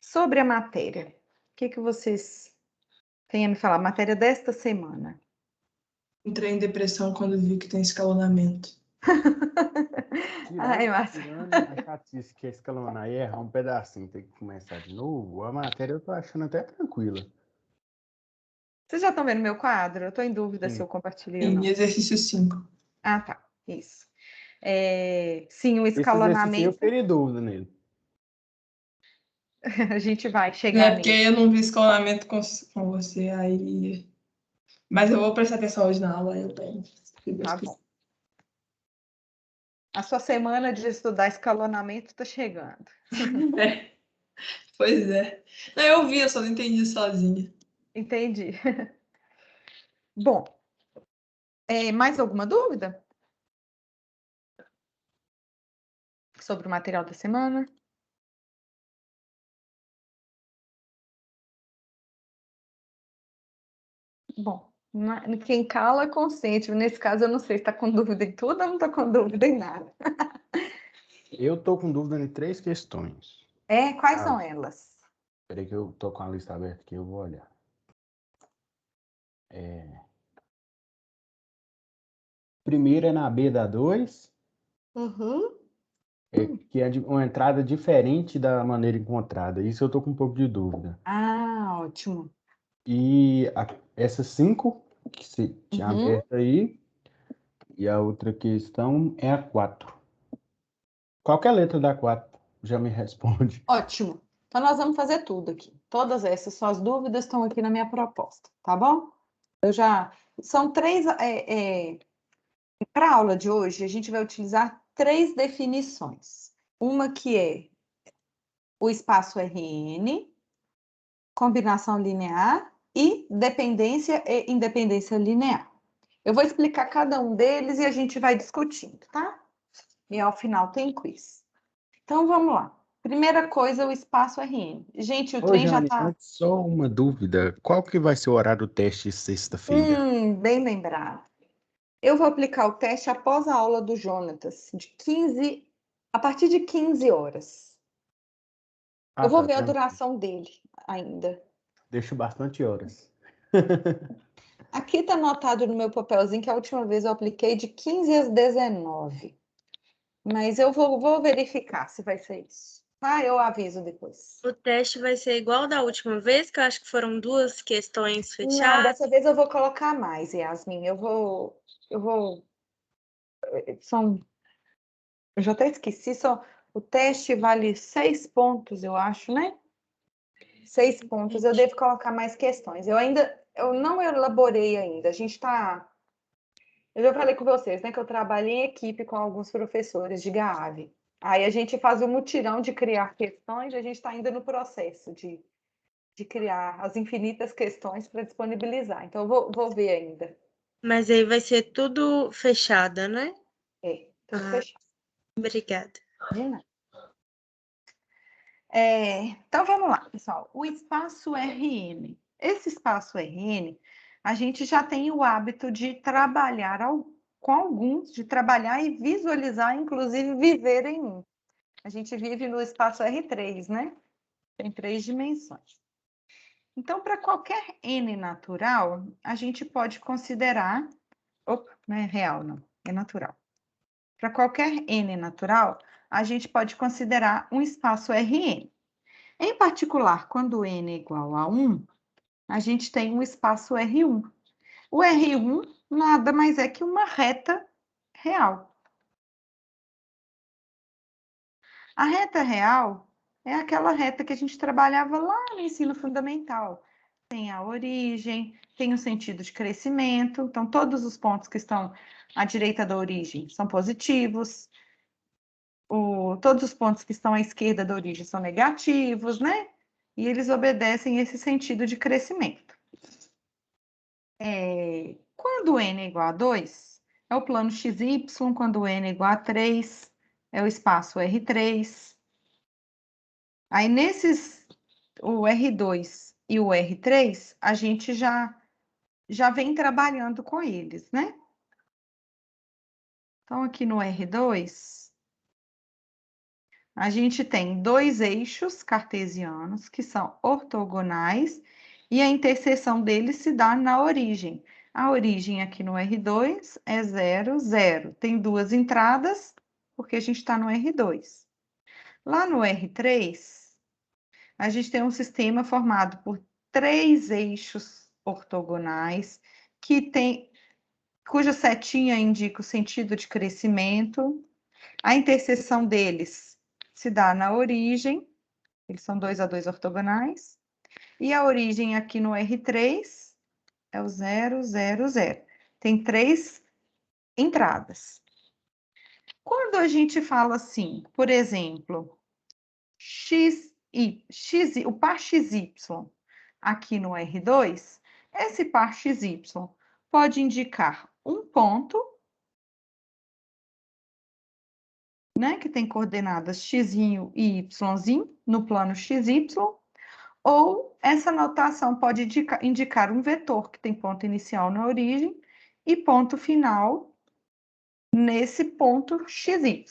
Sobre a matéria, o que vocês têm a me falar? Matéria desta semana. Entrei em depressão quando vi que tem escalonamento. Ai, Márcia. Tirando a chatice que é escalonar e errar um pedacinho, tem que começar de novo, a matéria eu tô achando até tranquila. Vocês já estão vendo meu quadro? Eu estou em dúvida se Sim. eu compartilhei ou Em não. exercício 5. Ah, tá. Isso. Sim, o Esse exercício eu escalonamento. teria dúvida nele. A gente vai É chegar porque nele. eu não vi escalonamento com você, aí... Mas eu vou prestar atenção hoje na aula, aí eu pego. Tá bom. A sua semana de estudar escalonamento está chegando. É. Pois é. Não, eu vi, eu só não entendi sozinha. Entendi. Bom, mais alguma dúvida sobre o material da semana? Bom, quem cala consente. Nesse caso, eu não sei se está com dúvida em tudo ou não está com dúvida em nada. Eu tô com dúvida em 3 questões. Quais são elas? Peraí que eu tô com a lista aberta aqui, eu vou olhar. Primeiro é na B da 2, Uhum. que é uma entrada diferente da maneira encontrada. Isso eu tô com um pouco de dúvida. Ah, ótimo. E essa 5, que você tinha Uhum. aberto aí, e a outra questão é a 4. Qualquer letra da 4 já me responde. Ótimo. Então, nós vamos fazer tudo aqui. Todas essas suas dúvidas estão aqui na minha proposta, tá bom? São 3. Para a aula de hoje, a gente vai utilizar 3 definições. Uma que é o espaço Rn, combinação linear e dependência e independência linear. Eu vou explicar cada um deles e a gente vai discutindo, tá? E ao final tem quiz. Então, vamos lá. Primeira coisa, o espaço Rn. Gente, o Ô, trem já Jane, está... antes só uma dúvida. Qual que vai ser o horário do teste sexta-feira? Bem lembrado. Eu vou aplicar o teste após a aula do Jonatas, a partir de 15 horas. Eu vou ver a duração dele ainda. Deixo bastante horas. Aqui está anotado no meu papelzinho que a última vez eu apliquei de 15 às 19. Mas eu vou verificar se vai ser isso. Tá? Eu aviso depois. O teste vai ser igual da última vez, que eu acho que foram 2 questões Não, fechadas. dessa vez eu vou colocar mais, Yasmin. Eu já até esqueci, o teste vale 6 pontos, eu acho, né? 6 pontos, eu devo colocar mais questões. Eu não elaborei ainda, eu já falei com vocês, né, que eu trabalho em equipe com alguns professores de GAAV. Aí a gente faz o mutirão de criar questões, a gente está ainda no processo de criar as infinitas questões para disponibilizar. Então, eu vou ver ainda. Mas aí vai ser tudo fechada, né? Tudo fechado. Obrigada. De nada. Então, vamos lá, pessoal. O espaço Rn. Esse espaço Rn, a gente já tem o hábito de trabalhar com alguns, de trabalhar e visualizar, inclusive viver em um. A gente vive no espaço R3, né? Tem 3 dimensões. Então, para qualquer n natural, a gente pode considerar... Opa, não é real, não. É natural. Para qualquer n natural, a gente pode considerar um espaço Rn. Em particular, quando n é igual a 1, a gente tem um espaço R1. O R1 nada mais é que uma reta real. A reta real é aquela reta que a gente trabalhava lá no ensino fundamental. Tem a origem, tem o sentido de crescimento, então todos os pontos que estão à direita da origem são positivos, todos os pontos que estão à esquerda da origem são negativos, né? E eles obedecem esse sentido de crescimento. Quando n é igual a 2, é o plano XY, quando n é igual a 3, é o espaço R3. Aí, o R2 e o R3, a gente já vem trabalhando com eles, né? Então, aqui no R2, A gente tem dois eixos cartesianos que são ortogonais e a interseção deles se dá na origem. A origem aqui no R2 é 0, 0. Tem duas entradas, porque a gente está no R2. Lá no R3, a gente tem um sistema formado por três eixos ortogonais cuja setinha indica o sentido de crescimento. A interseção deles se dá na origem, eles são 2 a 2 ortogonais, e a origem aqui no R3 é o 0, 0, 0. Tem três entradas. Quando a gente fala assim, por exemplo, o par XY aqui no R2, esse par XY pode indicar um ponto, né, que tem coordenadas x e y no plano XY, ou essa notação pode indicar um vetor que tem ponto inicial na origem e ponto final nesse ponto XY.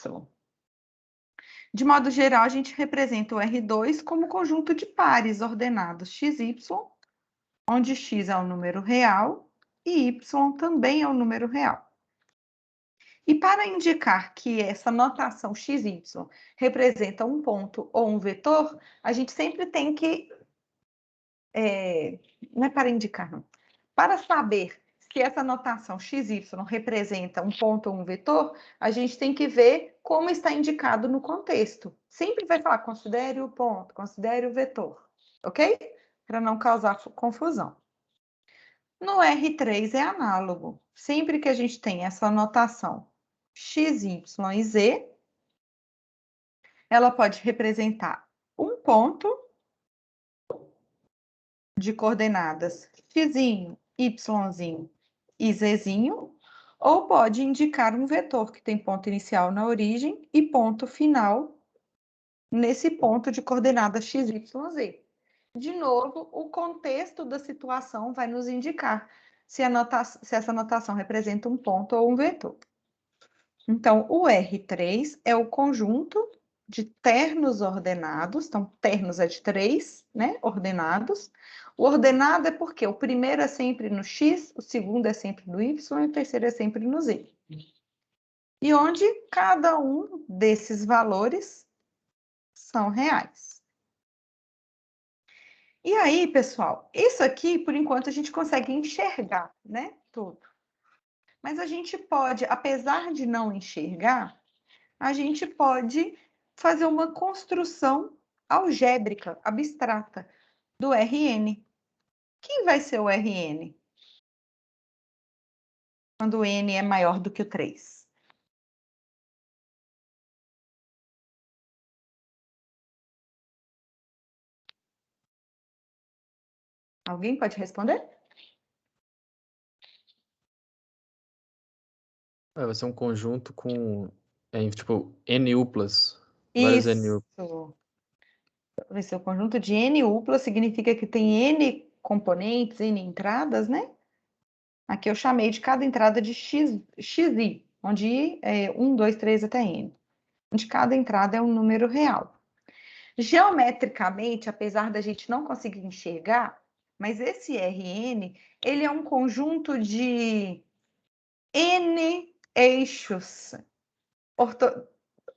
De modo geral, a gente representa o R2 como conjunto de pares ordenados XY, onde x é um número real e y também é um número real. E para indicar que essa notação XY representa um ponto ou um vetor, a gente sempre tem que... não é para indicar, não. Para saber se essa notação XY representa um ponto ou um vetor, a gente tem que ver como está indicado no contexto. Sempre vai falar, considere o ponto, considere o vetor, ok? Para não causar confusão. No R3 é análogo. Sempre que a gente tem essa notação x, y e z, ela pode representar um ponto de coordenadas x, y e z, ou pode indicar um vetor que tem ponto inicial na origem e ponto final nesse ponto de coordenadas x, y, z. De novo, o contexto da situação vai nos indicar se essa notação representa um ponto ou um vetor. Então, o R3 é o conjunto de ternos ordenados. Então, ternos é de 3, né? Ordenados. O ordenado é porque o primeiro é sempre no X, o segundo é sempre no Y e o terceiro é sempre no Z. E onde cada um desses valores são reais. E aí, pessoal, isso aqui, por enquanto, a gente consegue enxergar, né? Tudo. Mas a gente pode, apesar de não enxergar, a gente pode fazer uma construção algébrica, abstrata, do Rn. Quem vai ser o Rn? Quando o n é maior do que o 3. Alguém pode responder? Vai ser um conjunto com, tipo, NU+. Vários NU. Isso. Vai ser o conjunto de N-upla, significa que tem N componentes, N entradas, né? Aqui eu chamei de cada entrada de xi, onde I é 1, 2, 3 até N. Onde cada entrada é um número real. Geometricamente, apesar da gente não conseguir enxergar, mas esse Rn, ele é um conjunto de N eixos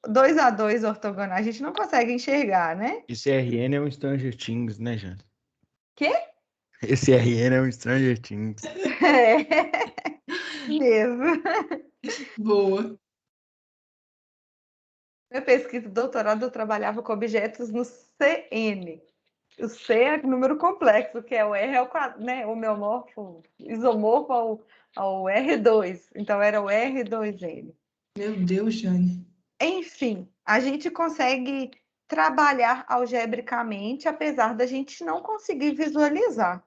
2 a 2 ortogonais. A gente não consegue enxergar, né? Esse RN é um Stranger Things, né, Jane? Quê? Esse RN é um Stranger Things. É, mesmo. Boa. Minha pesquisa de doutorado, eu trabalhava com objetos no CN. O C é número complexo, que é o R ao quadrado, né? Homeomorfo, isomorfo ao R2. Então, era o R2N. Meu Deus, Jane. Enfim, a gente consegue trabalhar algebricamente, apesar da gente não conseguir visualizar.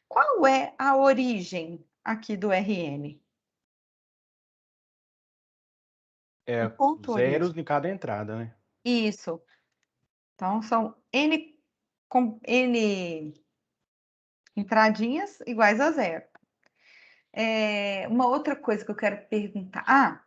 Qual é a origem aqui do Rn? É O ponto zeros origem. em cada entrada, né? Isso. Então, são N entradinhas iguais a zero. Uma outra coisa que eu quero perguntar.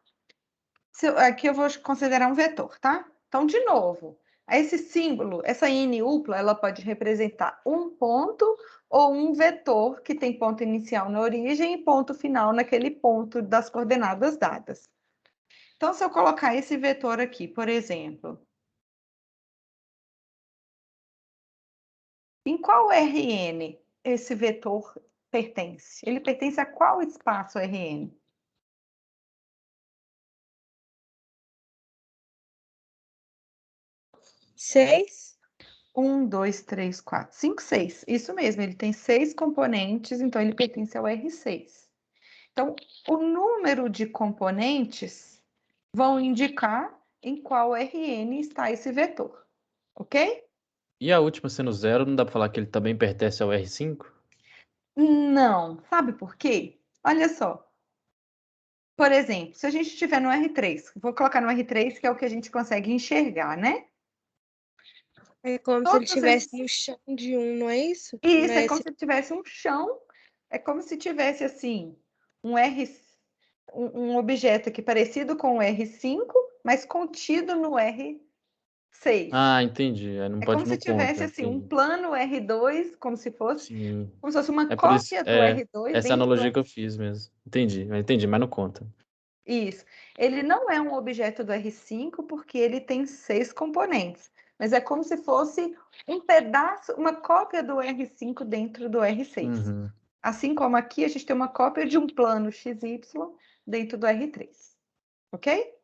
Aqui eu vou considerar um vetor, tá? Então, Então, de novo, esse símbolo, essa N-upla, ela pode representar um ponto ou um vetor que tem ponto inicial na origem e ponto final naquele ponto das coordenadas dadas. Então, se eu colocar esse vetor aqui, por exemplo, em qual Rn esse vetor pertence? Ele pertence a qual espaço Rn? Seis? 1, 2, 3, 4, 5, 6. Isso mesmo, ele tem 6 componentes, então ele pertence ao R6. Então, o número de componentes vão indicar em qual Rn está esse vetor, ok? E a última sendo 0, não dá para falar que ele também pertence ao R5? Não, sabe por quê? Olha só. Por exemplo, se a gente estiver no R3, vou colocar no R3, que é o que a gente consegue enxergar, né? É como se ele Todos estivesse esses... no chão de um, não é isso? Isso, Não é é como esse... se tivesse um chão, é como se tivesse assim, um objeto aqui parecido com o R5, mas contido no R6. Ah, entendi. Aí não É como pode se não tivesse conta, assim um entendi. plano R2, Sim. como se fosse uma É por isso, cópia do R2 essa dentro do analogia que eu R5. fiz mesmo. Entendi, mas não conta. Isso. Ele não é um objeto do R5 porque ele tem 6 componentes, mas é como se fosse um pedaço, uma cópia do R5 dentro do R6. Uhum. Assim como aqui a gente tem uma cópia de um plano XY dentro do R3. Ok?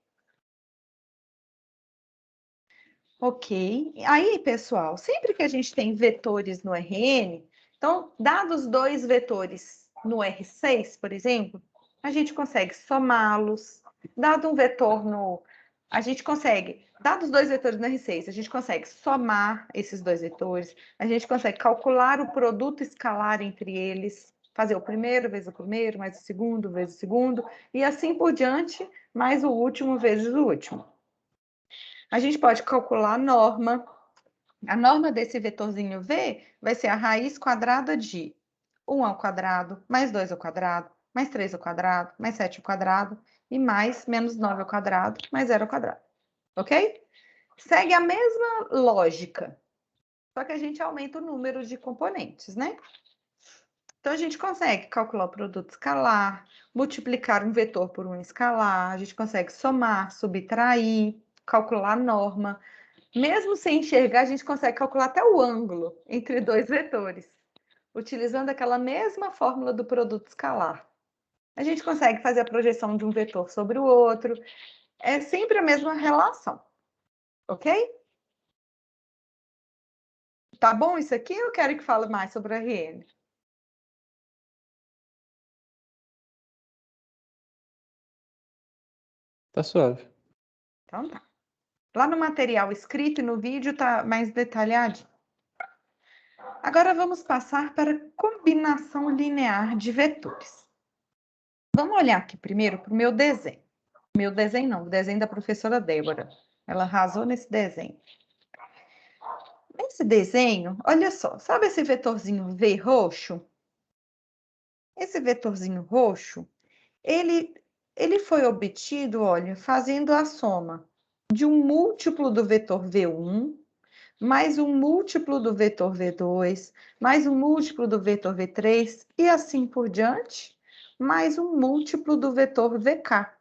Ok. Aí, pessoal, sempre que a gente tem vetores no Rn, então, dados dois vetores no R6, por exemplo, a gente consegue somá-los. Dado um vetor no... A gente consegue, dados dois vetores no R6, a gente consegue somar esses dois vetores, a gente consegue calcular o produto escalar entre eles, fazer o primeiro vezes o primeiro, mais o segundo vezes o segundo, e assim por diante, mais o último vezes o último. A gente pode calcular a norma. A norma desse vetorzinho V vai ser a raiz quadrada de 1 ao quadrado, mais 2 ao quadrado, mais 3 ao quadrado, mais 7 ao quadrado, e mais menos 9 ao quadrado, mais 0 ao quadrado. Ok? Segue a mesma lógica, só que a gente aumenta o número de componentes, né? Então, a gente consegue calcular o produto escalar, multiplicar um vetor por um escalar, a gente consegue somar, subtrair, calcular a norma. Mesmo sem enxergar, a gente consegue calcular até o ângulo entre dois vetores, utilizando aquela mesma fórmula do produto escalar. A gente consegue fazer a projeção de um vetor sobre o outro. É sempre a mesma relação, ok? Tá bom isso aqui ou quero que fale mais sobre a RN? Tá suave. Então tá. Lá no material escrito e no vídeo tá mais detalhado. Agora vamos passar para combinação linear de vetores. Vamos olhar aqui primeiro para o meu desenho. Meu desenho não, o desenho da professora Débora. Ela arrasou nesse desenho. Nesse desenho, olha só, sabe esse vetorzinho V roxo? Esse vetorzinho roxo, ele foi obtido, olha, fazendo a soma de um múltiplo do vetor V1, mais um múltiplo do vetor V2, mais um múltiplo do vetor V3, e assim por diante, mais um múltiplo do vetor VK.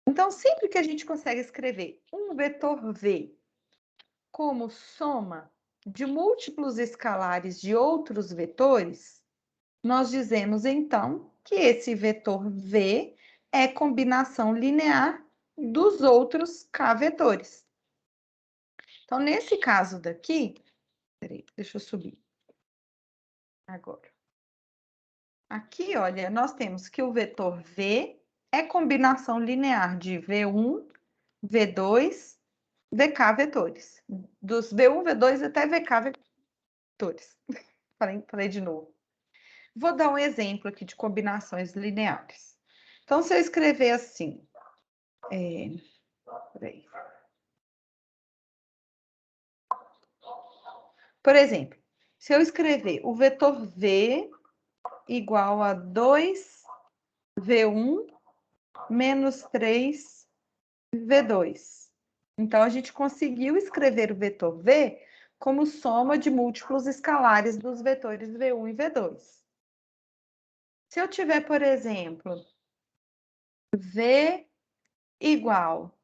Então, sempre que a gente consegue escrever um vetor V como soma de múltiplos escalares de outros vetores, nós dizemos, então, que esse vetor V é combinação linear dos outros K vetores. Então, nesse caso daqui, peraí, deixa eu subir. Agora. Aqui, olha, nós temos que o vetor V é combinação linear de V1, V2, VK vetores. Dos V1, V2 até VK vetores. Falei de novo. Vou dar um exemplo aqui de combinações lineares. Então, se eu escrever assim... peraí. Por exemplo, se eu escrever o vetor V igual a 2V1 menos 3V2. Então, a gente conseguiu escrever o vetor V como soma de múltiplos escalares dos vetores V1 e V2. Se eu tiver, por exemplo, V igual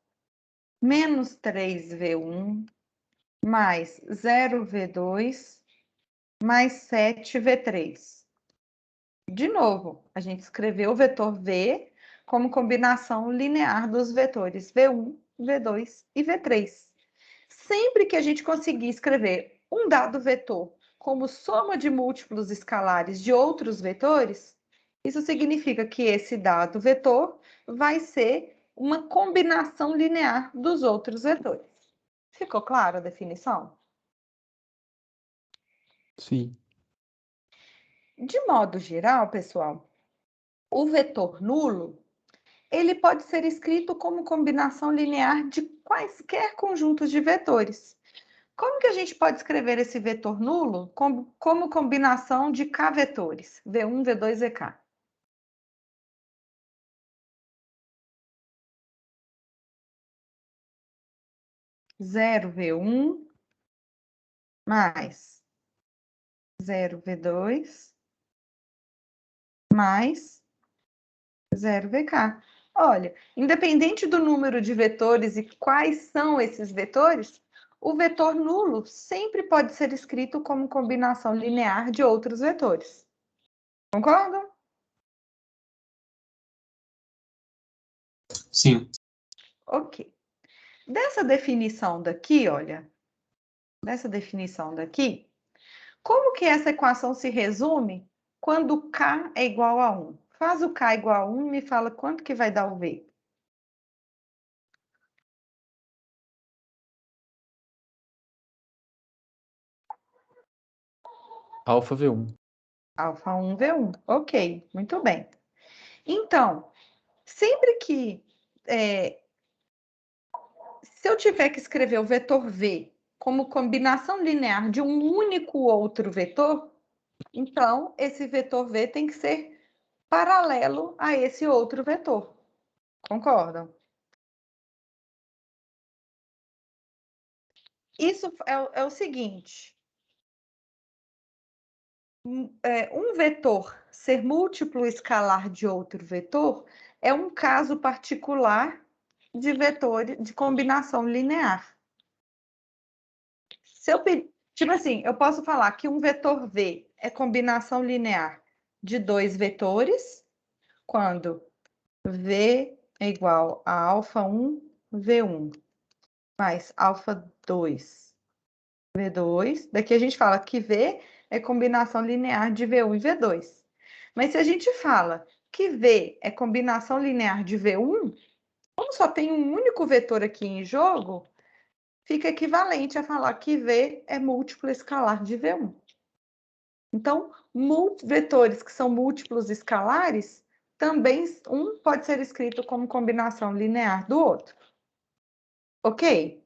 menos 3V1 mais 0V2 mais 7V3. De novo, a gente escreveu o vetor V como combinação linear dos vetores V1, V2 e V3. Sempre que a gente conseguir escrever um dado vetor como soma de múltiplos escalares de outros vetores, isso significa que esse dado vetor vai ser uma combinação linear dos outros vetores. Ficou clara a definição? Sim. De modo geral, pessoal, o vetor nulo, ele pode ser escrito como combinação linear de quaisquer conjuntos de vetores. Como que a gente pode escrever esse vetor nulo como combinação de k vetores? V1, V2, VK. Zero V1 mais 0V2 mais 0VK. Olha, independente do número de vetores e quais são esses vetores, o vetor nulo sempre pode ser escrito como combinação linear de outros vetores. Concordam? Sim. Ok. Dessa definição daqui, olha, dessa definição daqui, como que essa equação se resume quando K é igual a 1? Faz o K igual a 1 e me fala quanto que vai dar o V. Alfa V1. Alfa 1, V1. Ok, muito bem. Então, sempre que... se eu tiver que escrever o vetor V como combinação linear de um único outro vetor, então esse vetor V tem que ser paralelo a esse outro vetor. Concordam? Isso é o seguinte. Um vetor ser múltiplo escalar de outro vetor é um caso particular de vetor de combinação linear. Tipo assim, eu posso falar que um vetor V é combinação linear de dois vetores, quando V é igual a alfa 1, V1, mais alfa 2, V2. Daqui a gente fala que V é combinação linear de V1 e V2. Mas se a gente fala que V é combinação linear de V1, como só tem um único vetor aqui em jogo, fica equivalente a falar que V é múltiplo escalar de V1. Então, vetores que são múltiplos escalares, também um pode ser escrito como combinação linear do outro. Ok?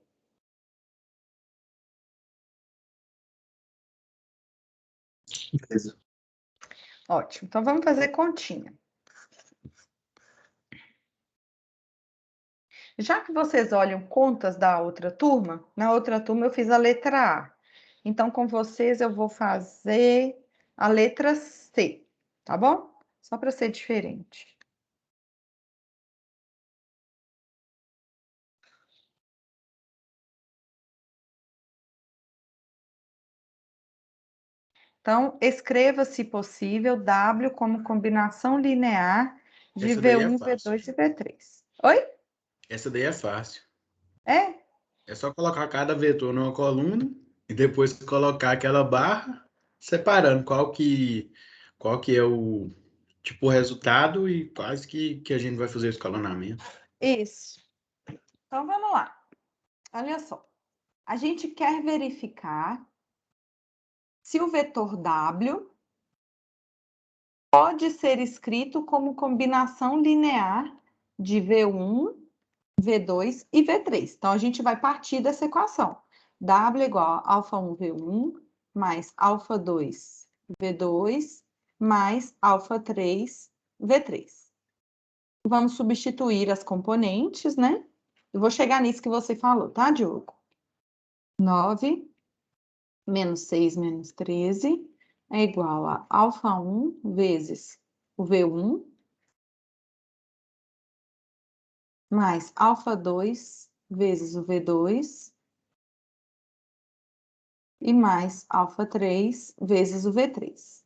Beleza. Ótimo. Então, vamos fazer continha. Já que vocês olham contas da outra turma, na outra turma eu fiz a letra A. Então, com vocês eu vou fazer a letra C, tá bom? Só para ser diferente. Então, escreva, se possível, W como combinação linear de Essa daí é V1, fácil. V2 e V3. Oi? Essa daí é fácil. É? É só colocar cada vetor numa coluna e depois colocar aquela barra separando qual que é o tipo o resultado e quase que a gente vai fazer o escalonamento. Isso. Então, vamos lá. Olha só. A gente quer verificar se o vetor W pode ser escrito como combinação linear de V1, V2 e V3. Então, a gente vai partir dessa equação. W igual a alfa 1, V1, mais alfa 2, V2, mais alfa 3, V3. Vamos substituir as componentes, né? Eu vou chegar nisso que você falou, tá, Diogo? 9 menos 6 menos 13 é igual a alfa 1 vezes o V1 mais alfa 2 vezes o V2 e mais alfa 3 vezes o V3.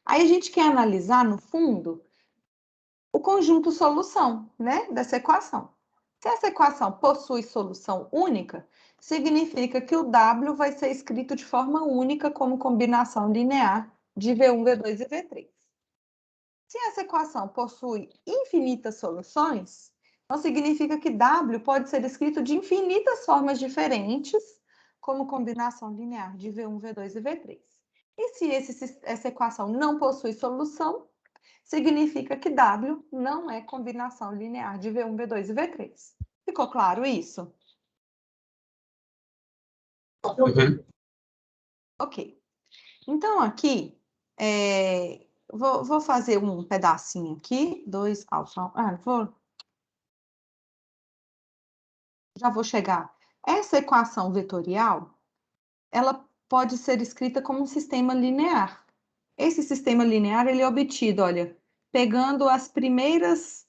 Aí a gente quer analisar, no fundo, o conjunto solução, né, dessa equação. Se essa equação possui solução única, significa que o W vai ser escrito de forma única como combinação linear de V1, V2 e V3. Se essa equação possui infinitas soluções, então significa que W pode ser escrito de infinitas formas diferentes como combinação linear de V1, V2 e V3. E se essa equação não possui solução, significa que W não é combinação linear de V1, V2 e V3. Ficou claro isso? Uhum. Ok. Então, aqui, vou fazer um pedacinho aqui, 2 alfa. Já vou chegar. Essa equação vetorial, ela pode ser escrita como um sistema linear. Esse sistema linear, ele é obtido, olha, pegando as primeiras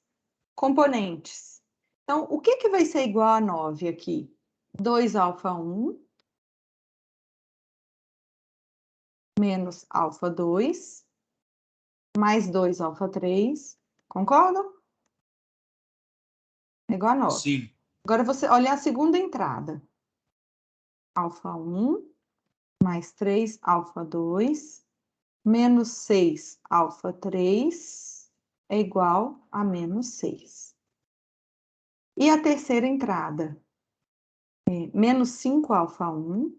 componentes. Então, o que vai ser igual a 9 aqui? 2 alfa 1 menos alfa 2 mais 2 alfa 3. Concordam? É igual a 9. Sim. Agora, você olha a segunda entrada. Alfa 1 mais 3 alfa 2 menos 6 alfa 3 é igual a menos 6. E a terceira entrada? Menos 5 alfa 1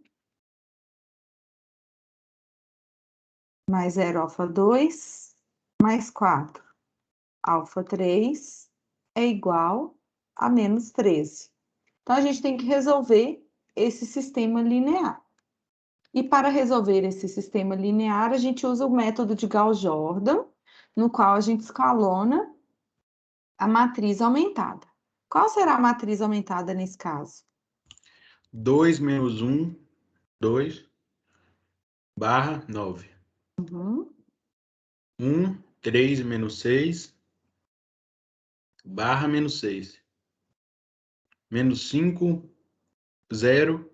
mais 0 alfa 2 mais 4 alfa 3 é igual a menos 13. Então, a gente tem que resolver esse sistema linear. E para resolver esse sistema linear, a gente usa o método de Gauss-Jordan, no qual a gente escalona a matriz aumentada. Qual será a matriz aumentada nesse caso? 2 menos 1, 2, barra 9. Uhum. 1, 3 menos 6, barra menos 6. Menos 5, 0,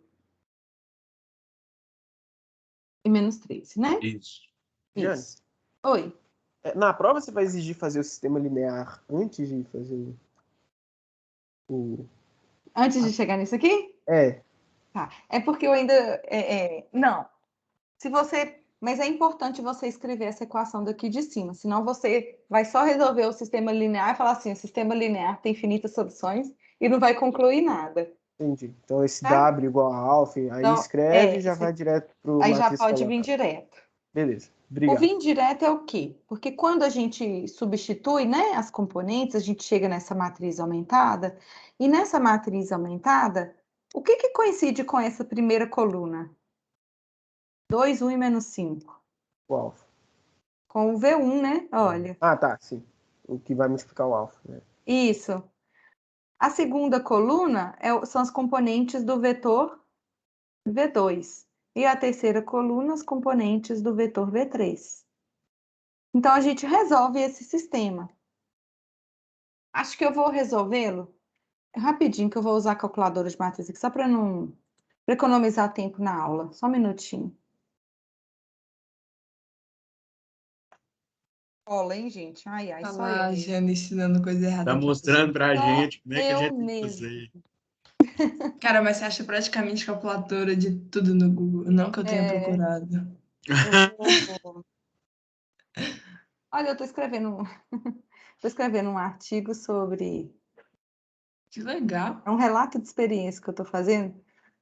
E menos 13, né? isso. Jane, Isso. Oi. na prova você vai exigir fazer o sistema linear antes de fazer o... Antes de chegar nisso aqui? É, Tá. É porque eu ainda... Não. Se você... Mas é importante você escrever essa equação daqui de cima, senão você vai só resolver o sistema linear e falar assim, o sistema linear tem infinitas soluções e não vai concluir nada. entendi. Então esse Tá? W igual a alfa, aí Então, escreve e já vai direto pro aí já matriz pode vir colocada. direto. Beleza, O obrigado. vir direto é o quê? Porque quando a gente substitui, né, as componentes, a gente chega nessa matriz aumentada, e nessa matriz aumentada, o que coincide com essa primeira coluna? 2, 1 e menos 5. O alfa. Com o V1, né? Olha. Ah, tá, sim. O que vai multiplicar o alfa, né? Isso. A segunda coluna são as componentes do vetor V2. E a terceira coluna, as componentes do vetor V3. Então, a gente resolve esse sistema. Acho que eu vou resolvê-lo rapidinho, que eu vou usar a calculadora de matriz aqui, só para não... para economizar tempo na aula. Só um minutinho. Cola, hein, gente? Ai, ai, Tá só lá, eu mesmo. Jane, ensinando coisa errada. Tá pra mostrando pra Só gente como é que a eu gente tem que mesmo. fazer. pessoa. Cara, mas você acha praticamente calculadora de tudo no Google. Não que eu tenha procurado. Olha, eu tô escrevendo um artigo sobre... Que legal. É um relato de experiência que eu estou fazendo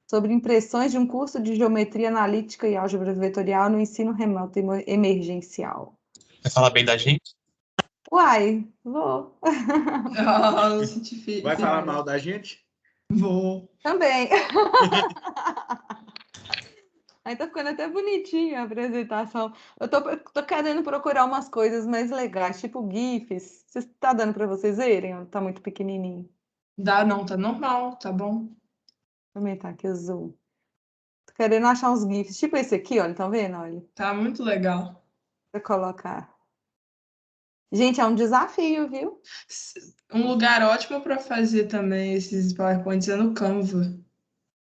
sobre impressões de um curso de geometria analítica e álgebra vetorial no ensino remoto emergencial. Vai falar bem da gente? Uai, vou. Oh, senti Vai falar mal da gente? Vou. Também. Aí tá ficando até bonitinho a apresentação. Eu tô querendo procurar umas coisas mais legais, tipo GIFs. Tá dando para vocês verem? Ou tá muito pequenininho? Dá não, tá normal, tá bom. Vou aumentar aqui o zoom. Tô querendo achar uns GIFs, tipo esse aqui, olha, tá vendo? Olha, Tá muito legal. pra colocar. Gente, é um desafio, viu? Um lugar ótimo pra fazer também esses PowerPoints é no Canva.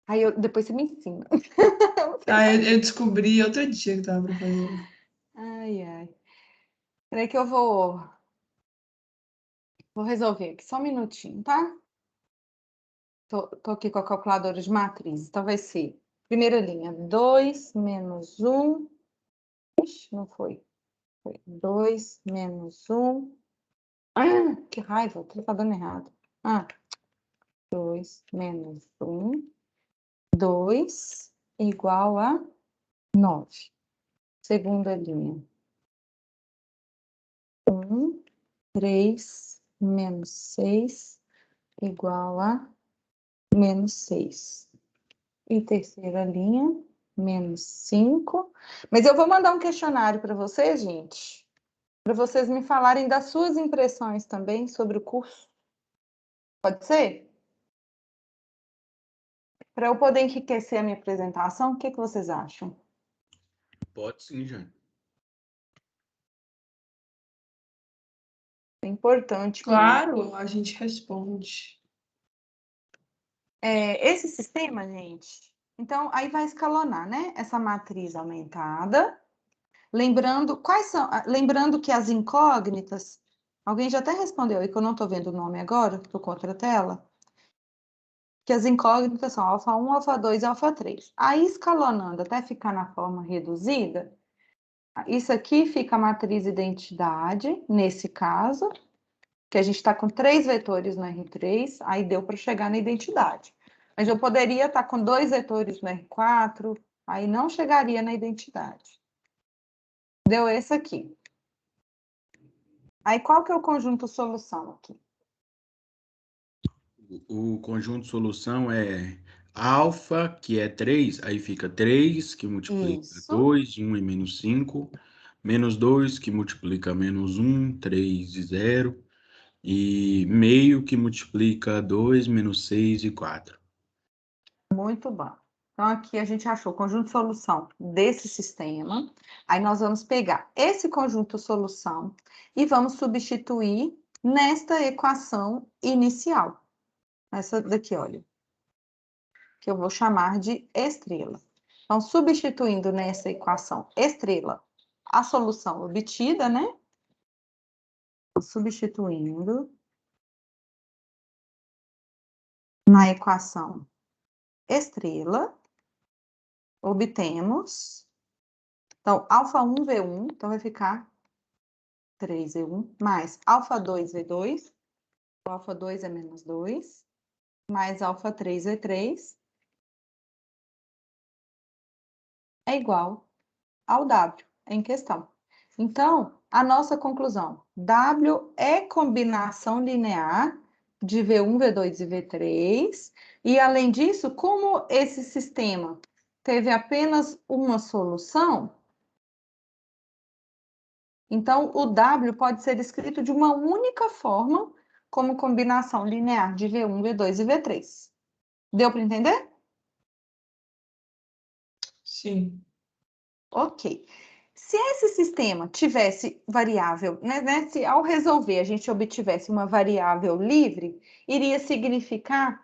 Aí depois você me ensina. Ah, eu descobri outro dia que tava pra fazer. Ai, ai. Peraí que eu vou resolver aqui, só um minutinho, tá? Tô aqui com a calculadora de matriz. Então vai ser, primeira linha, 2 menos 1. Ixi, não foi. Foi 2 menos 1. Ah, que raiva, tá dando errado. 2 menos 1. 2 igual a 9. Segunda linha. 3 menos 6 igual a menos 6. E terceira linha, menos 5. Mas eu vou mandar um questionário para vocês, gente, para vocês me falarem das suas impressões também sobre o curso. Pode ser? Para eu poder enriquecer a minha apresentação, o que vocês acham? Pode sim, Jane. É importante. Claro, a gente responde. Esse sistema, gente, então aí vai escalonar, né? Essa matriz aumentada. Lembrando, lembrando que as incógnitas, alguém já até respondeu aí que eu não estou vendo o nome agora, estou contra a tela, que as incógnitas são alfa 1, alfa 2 e alfa 3. Aí escalonando até ficar na forma reduzida, isso aqui fica a matriz identidade, nesse caso, que a gente está com 3 vetores no R3, aí deu para chegar na identidade. Mas eu poderia estar com 2 vetores no R4, aí não chegaria na identidade. Deu esse aqui. Aí qual que é o conjunto solução aqui? O conjunto solução é alfa, que é 3, aí fica 3, que multiplica Isso. 2, 1 e menos 5, menos 2, que multiplica menos 1, 3 e 0, e meio, que multiplica 2, menos 6 e 4. Muito bom. Então, aqui a gente achou o conjunto solução desse sistema. Aí nós vamos pegar esse conjunto solução e vamos substituir nesta equação inicial. Essa daqui, olha. Que eu vou chamar de estrela. Então, substituindo nessa equação estrela a solução obtida, né? Substituindo na equação estrela, obtemos, então, alfa 1 V1, então vai ficar 3V1, mais alfa 2 V2, o alfa 2 é menos 2, mais alfa 3 V3, é igual ao W em questão. Então, a nossa conclusão, W é combinação linear de V1, V2 e V3, e além disso, como esse sistema teve apenas uma solução, então o W pode ser escrito de uma única forma, como combinação linear de V1, V2 e V3. Deu para entender? Sim. Ok. Se esse sistema tivesse variável, né, se ao resolver a gente obtivesse uma variável livre, iria significar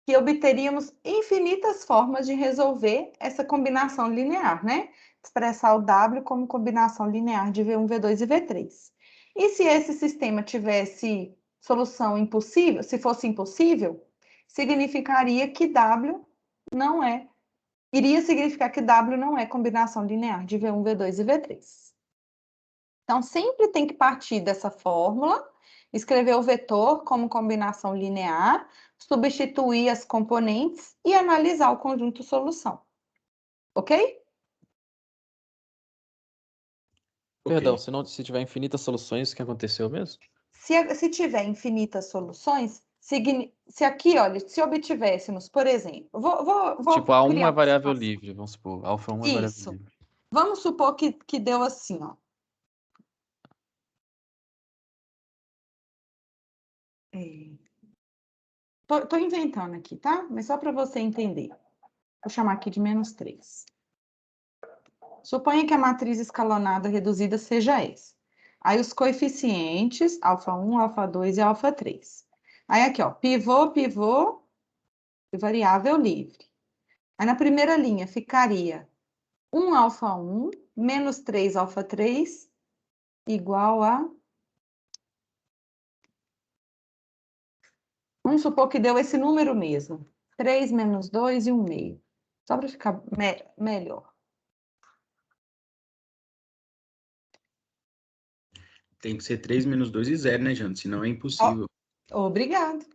que obteríamos infinitas formas de resolver essa combinação linear, né? Expressar o W como combinação linear de V1, V2 e V3. E se esse sistema tivesse solução impossível, se fosse impossível, significaria que W não é iria significar que W não é combinação linear de V1, V2 e V3. Então, sempre tem que partir dessa fórmula, escrever o vetor como combinação linear, substituir as componentes e analisar o conjunto solução. Ok? Perdão, se tiver infinitas soluções, o que aconteceu mesmo? Se tiver infinitas soluções, Se aqui, olha, se obtivéssemos, por exemplo, vou Tipo, A1 criar é uma variável situação. livre, vamos supor. Alfa 1 é variável Isso. livre. Vamos supor que deu assim, ó. Tô inventando aqui, tá? Mas só para você entender. Vou chamar aqui de -3. Suponha que a matriz escalonada reduzida seja essa. Aí os coeficientes, α1, α2 e α3. Aí aqui, ó, pivô, pivô e variável livre. Aí na primeira linha ficaria 1 α1 menos 3 α3 igual a... Vamos supor que deu esse número mesmo. 3 menos 2 e 1 meio. Só para ficar melhor. Tem que ser 3 menos 2 e 0, né, Jana? Senão é impossível. Obrigado.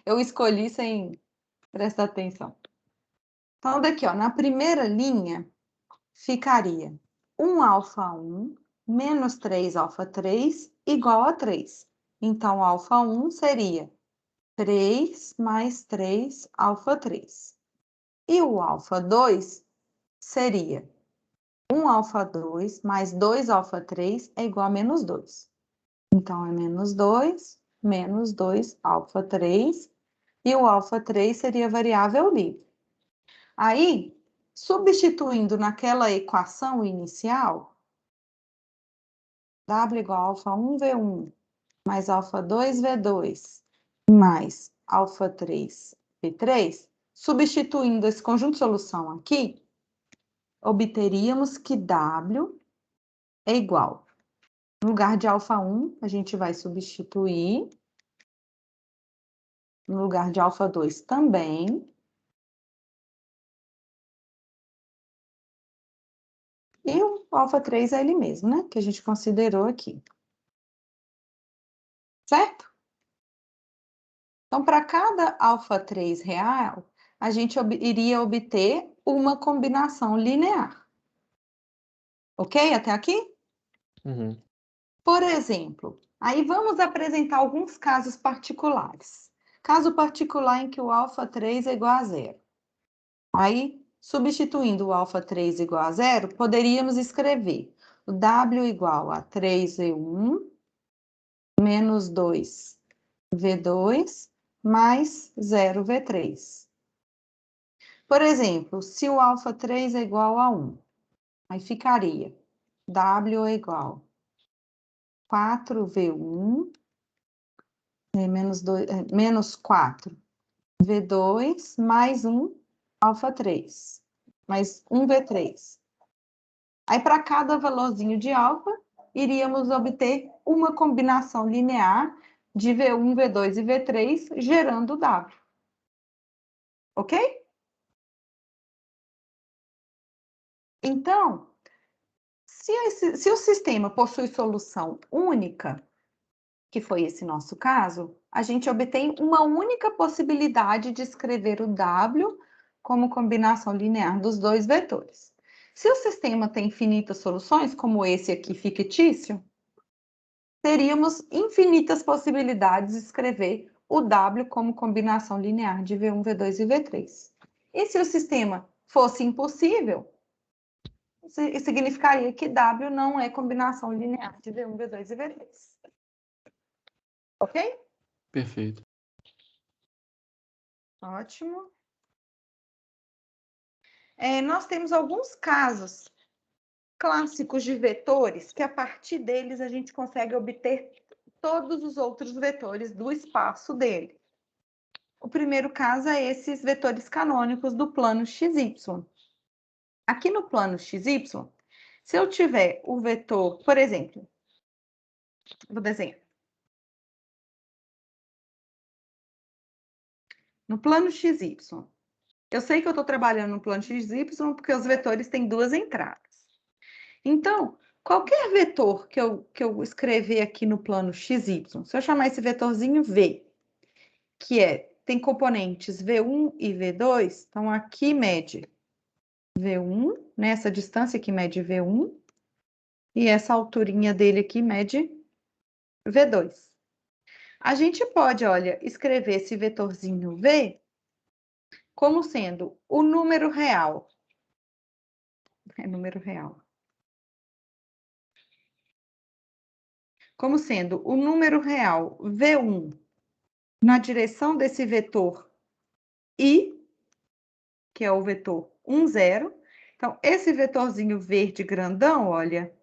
Eu escolhi sem prestar atenção. Então, daqui, ó, na primeira linha, ficaria 1 α1 menos 3 α3 igual a 3. Então, α1 seria 3 mais 3 α3. E o α2 seria 1 α2 mais 2 α3 é igual a menos 2. Então, é menos 2 α3, e o α3 seria variável livre. Aí, substituindo naquela equação inicial, W igual a α1 V1 mais α2 V2 mais α3 V3, substituindo esse conjunto de solução aqui, obteríamos que W é igual. No lugar de α1, a gente vai substituir. No lugar de α2 também. E o α3 é ele mesmo, né? Que a gente considerou aqui. Certo? Então, para cada α3 real, a gente iria obter uma combinação linear. Ok? Até aqui? Uhum. Por exemplo, aí vamos apresentar alguns casos particulares. Caso particular em que o α3 é igual a 0. Aí, substituindo o α3 igual a 0, poderíamos escrever o W igual a 3V1 menos 2V2 mais 0V3. Por exemplo, se o α3 é igual a 1, aí ficaria W é igual a 4V1 menos 4V2 mais 1 α3, mais 1V3. Aí, para cada valorzinho de alfa, iríamos obter uma combinação linear de V1, V2 e V3, gerando W. Ok? Então, se o sistema possui solução única, que foi esse nosso caso, a gente obtém uma única possibilidade de escrever o W como combinação linear dos dois vetores. Se o sistema tem infinitas soluções, como esse aqui fictício, teríamos infinitas possibilidades de escrever o W como combinação linear de V1, V2 e V3. E se o sistema fosse impossível, significaria que W não é combinação linear de V1, V2 e V3. Ok? Perfeito. Ótimo. Nós temos alguns casos clássicos de vetores que, a partir deles, a gente consegue obter todos os outros vetores do espaço dele. O primeiro caso é esses vetores canônicos do plano XY. Aqui no plano XY, se eu tiver o vetor, por exemplo, vou desenhar. No plano XY, eu sei que eu estou trabalhando no plano XY porque os vetores têm duas entradas. Então, qualquer vetor que eu escrever aqui no plano XY, se eu chamar esse vetorzinho V, que tem componentes V1 e V2, então aqui mede V1, nessa distância aqui mede V1, e essa alturinha dele aqui mede V2. A gente pode, olha, escrever esse vetorzinho V como sendo o número real. É número real. Como sendo o número real V1 na direção desse vetor I, que é o vetor 1, 0. Então, esse vetorzinho verde grandão, olha,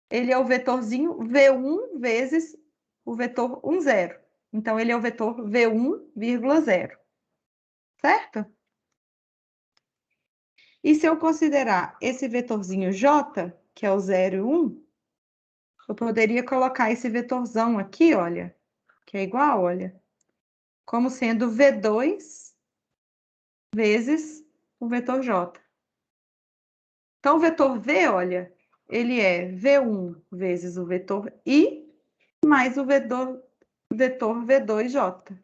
ele é o vetorzinho V1 vezes o vetor 1, 0. Então, ele é o vetor V1, 0. Certo? E se eu considerar esse vetorzinho J, que é o 0 e 1, eu poderia colocar esse vetorzão aqui, olha, que é igual, olha, como sendo V2 vezes o vetor J. Então, o vetor V, olha, ele é V1 vezes o vetor I mais o vetor V2J.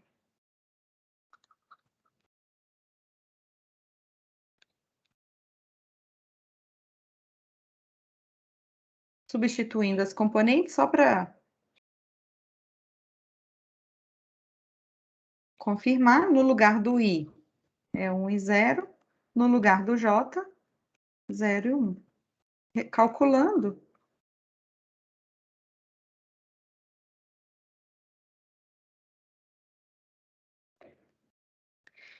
Substituindo as componentes só para confirmar, no lugar do I é 1 e 0, no lugar do J, 0 e 1. Calculando,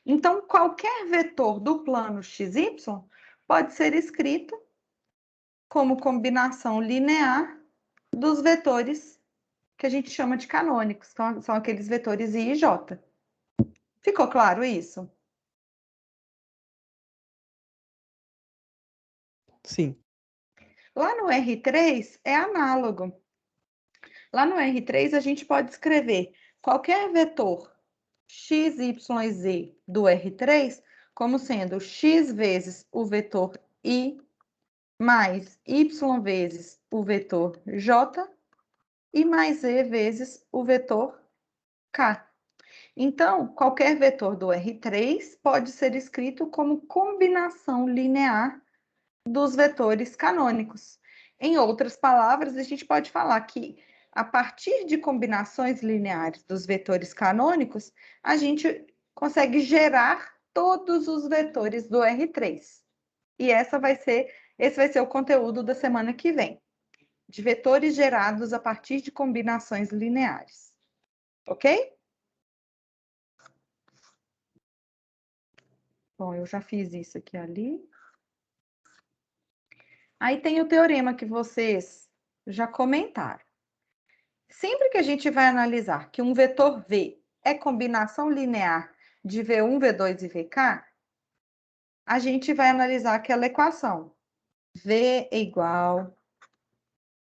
então, qualquer vetor do plano XY pode ser escrito como combinação linear dos vetores que a gente chama de canônicos, são aqueles vetores I e J. Ficou claro isso? Sim. Lá no R3 é análogo. Lá no R3 a gente pode escrever qualquer vetor x, y e z do R3 como sendo x vezes o vetor I mais y vezes o vetor j e mais z vezes o vetor k. Então, qualquer vetor do R3 pode ser escrito como combinação linear dos vetores canônicos. Em outras palavras, a gente pode falar que, a partir de combinações lineares dos vetores canônicos, a gente consegue gerar todos os vetores do R3. E esse vai ser o conteúdo da semana que vem, de vetores gerados a partir de combinações lineares. Ok? Bom, eu já fiz isso aqui ali. Aí tem o teorema que vocês já comentaram. Sempre que a gente vai analisar que um vetor V é combinação linear de V1, V2 e VK, a gente vai analisar aquela equação. V é igual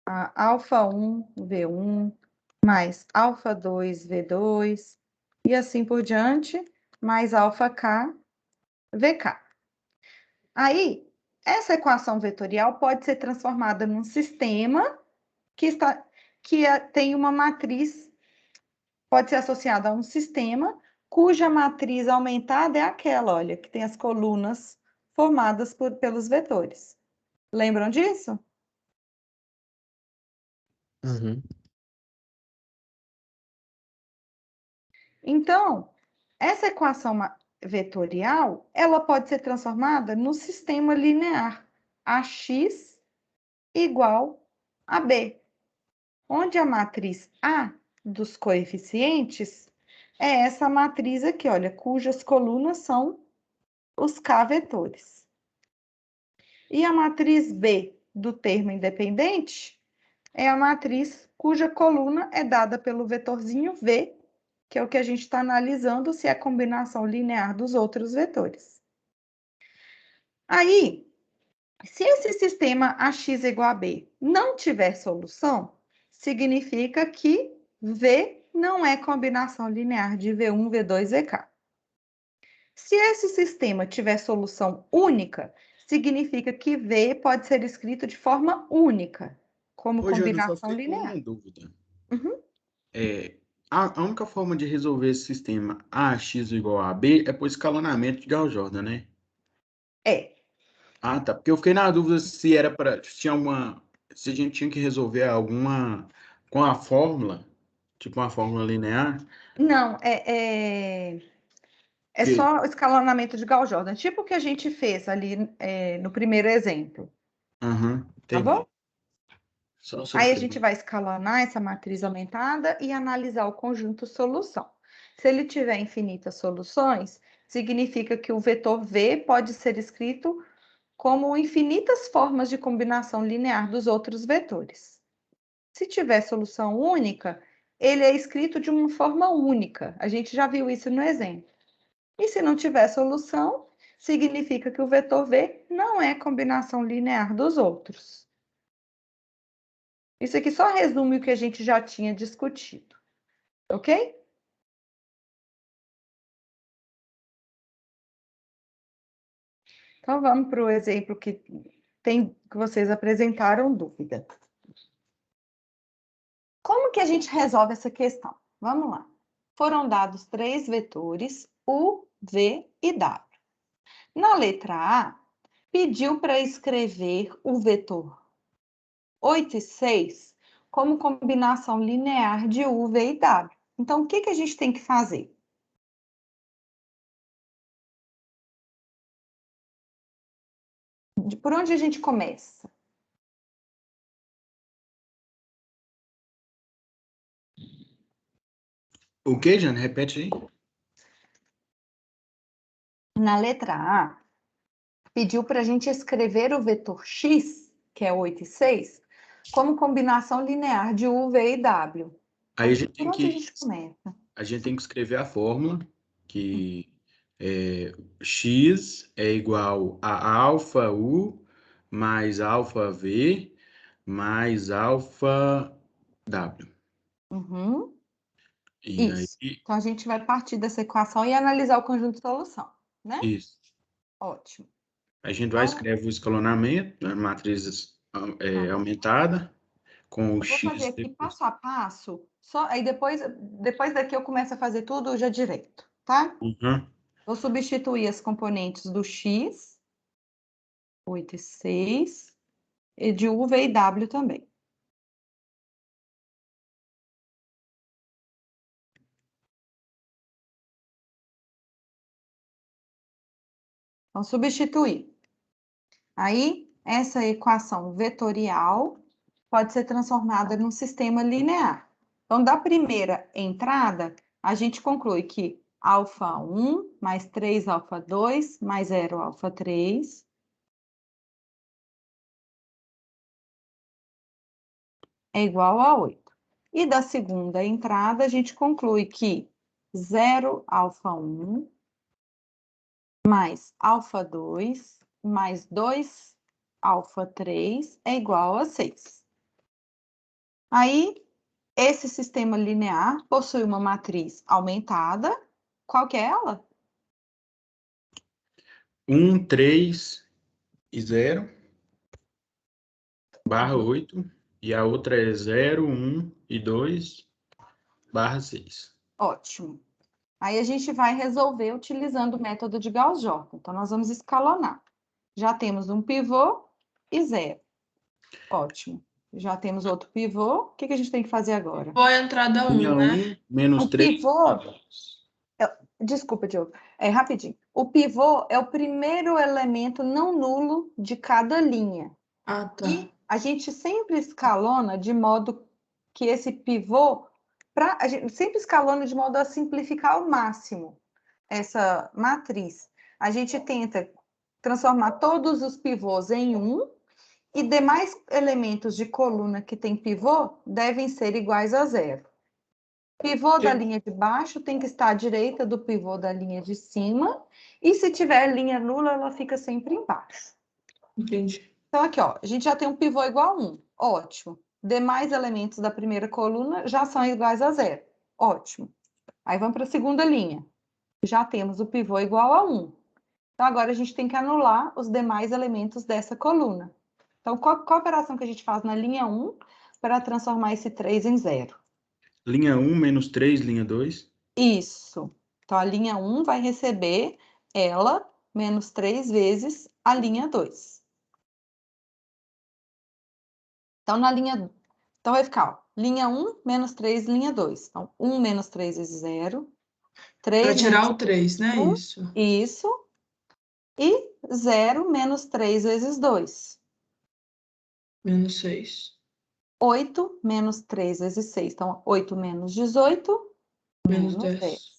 a alfa1, V1, mais alfa2, V2, e assim por diante, mais alfa-K, VK. Aí, essa equação vetorial pode ser transformada num sistema tem uma matriz, pode ser associada a um sistema cuja matriz aumentada é aquela, olha, que tem as colunas formadas pelos vetores. Lembram disso? Uhum. Então, essa equação vetorial, ela pode ser transformada no sistema linear AX igual a B, onde a matriz A dos coeficientes é essa matriz aqui, olha, cujas colunas são os K-vetores. E a matriz B do termo independente é a matriz cuja coluna é dada pelo vetorzinho V, que é o que a gente está analisando se é combinação linear dos outros vetores. Aí, se esse sistema AX igual a B não tiver solução, significa que V não é combinação linear de V1, V2, VK. Se esse sistema tiver solução única, significa que V pode ser escrito de forma única, como Ô, Jana, eu só combinação fiquei com linear. uma dúvida. Uhum. A única forma de resolver esse sistema AX igual a B é por escalonamento de Gauss-Jordan, né? É. Ah, tá. Porque eu fiquei na dúvida se se a gente tinha que resolver alguma com a fórmula Tipo uma fórmula linear? Não, é Que- só o escalonamento de Gauss-Jordan, tipo o que a gente fez ali no primeiro exemplo, Aham, tá entendi. bom? Só Aí a sofrer. gente vai escalonar essa matriz aumentada e analisar o conjunto solução. Se ele tiver infinitas soluções, significa que o vetor V pode ser escrito como infinitas formas de combinação linear dos outros vetores. Se tiver solução única, ele é escrito de uma forma única. A gente já viu isso no exemplo. E se não tiver solução, significa que o vetor V não é combinação linear dos outros. Isso aqui só resume o que a gente já tinha discutido, ok? Então, vamos para o exemplo que vocês apresentaram dúvida. Como que a gente resolve essa questão? Vamos lá. Foram dados 3 vetores, U, V e W. Na letra A, pediu para escrever o vetor 8 e 6 como combinação linear de U, V e W. Então, o que a gente tem que fazer? Por onde a gente começa? O que, Jane? Repete aí. Na letra A, pediu para a gente escrever o vetor x, que é 8 e 6, como combinação linear de U, V e W. Aí a gente Por tem onde a que, gente começa? a gente tem que escrever a fórmula que x é igual a alfa U mais alfa V mais alfa W. Uhum, E aí, isso. Então, a gente vai partir dessa equação e analisar o conjunto de solução, né? isso. Ótimo. A gente vai Então, escrever o escalonamento, né, matriz aumentada, com o eu vou fazer x aqui depois. passo a passo, só aí depois daqui eu começo a fazer tudo já direito, tá? Uhum. Vou substituir as componentes do x, 8 e 6, e de U, V e W também. Então, substituir. Aí, essa equação vetorial pode ser transformada num sistema linear. Então, da primeira entrada, a gente conclui que α1 mais 3 α2 mais 0 α3 é igual a 8. E da segunda entrada, a gente conclui que 0 α1 mais α2 mais 2 α3 é igual a 6. Aí, esse sistema linear possui uma matriz aumentada. Qual que é ela? 1, 3 e 0, barra 8. E a outra é 0, 1 e 2, barra 6. Ótimo. Aí a gente vai resolver utilizando o método de Gauss-Jordan. Então, nós vamos escalonar. Já temos um pivô e 0. Ótimo. Já temos outro pivô. O que a gente tem que fazer agora? Vou a entrada 1, Linha né? 1, menos O 3. pivô... Desculpa, Diogo. Rapidinho. O pivô é o primeiro elemento não nulo de cada linha. Ah, tá. E a gente sempre escalona de modo que esse pivô... A gente sempre escalona de modo a simplificar ao máximo essa matriz. A gente tenta transformar todos os pivôs em 1 e demais elementos de coluna que tem pivô devem ser iguais a 0. Pivô da linha de baixo tem que estar à direita do pivô da linha de cima, e se tiver linha nula, ela fica sempre embaixo. Entendi. Então, aqui, ó, a gente já tem um pivô igual a 1. Ótimo. Demais elementos da primeira coluna já são iguais a 0. Ótimo. Aí vamos para a segunda linha. Já temos o pivô igual a 1. Então, agora a gente tem que anular os demais elementos dessa coluna. Então, qual a operação que a gente faz na linha 1 para transformar esse 3 em 0? Linha 1, menos 3, linha 2. Isso. Então, a linha 1 vai receber ela menos 3 vezes a linha 2. Então, então vai ficar, ó, linha 1 menos 3, linha 2. Então, 1 menos 3 vezes 0. Para 3 tirar menos o 3, né? 1, Isso. isso. E 0 menos 3 vezes 2. Menos 6. 8 menos 3 vezes 6. Então, 8 menos 18, Menos menos 10. 10.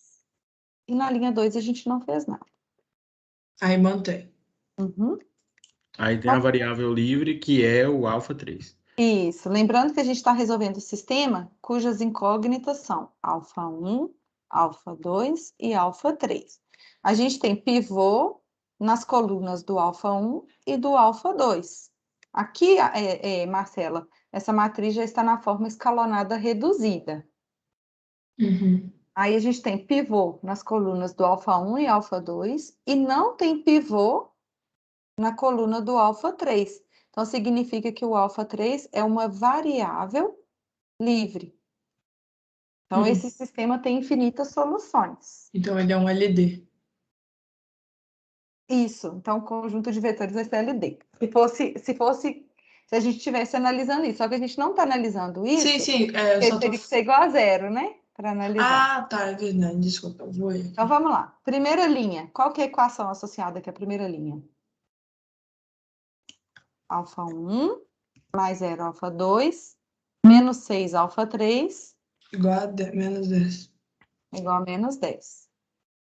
E na linha 2 a gente não fez nada. Aí mantém. Uhum. Aí tem a variável livre, que é o alfa 3. Isso. Lembrando que a gente está resolvendo o sistema cujas incógnitas são alfa 1, alfa 2 e alfa 3. A gente tem pivô nas colunas do alfa 1 e do alfa 2. Aqui, Marcela, essa matriz já está na forma escalonada reduzida. Uhum. Aí a gente tem pivô nas colunas do alfa 1 e alfa 2 e não tem pivô na coluna do alfa 3. Então, significa que o alfa 3 é uma variável livre. Então, esse sistema tem infinitas soluções. Então ele é um LD. Isso. Então, o conjunto de vetores vai ser LD. Se a gente estivesse analisando isso, só que a gente não está analisando isso, Sim, eu porque só tô... teria que ser igual a zero, né? Para analisar. Ah, tá, é verdade. Desculpa, eu vou aí. Então, vamos lá. Primeira linha. Qual que é a equação associada aqui à primeira linha? Alfa 1 mais 0 alfa 2 menos 6 alfa 3 Igual a menos 10. igual a menos 10. É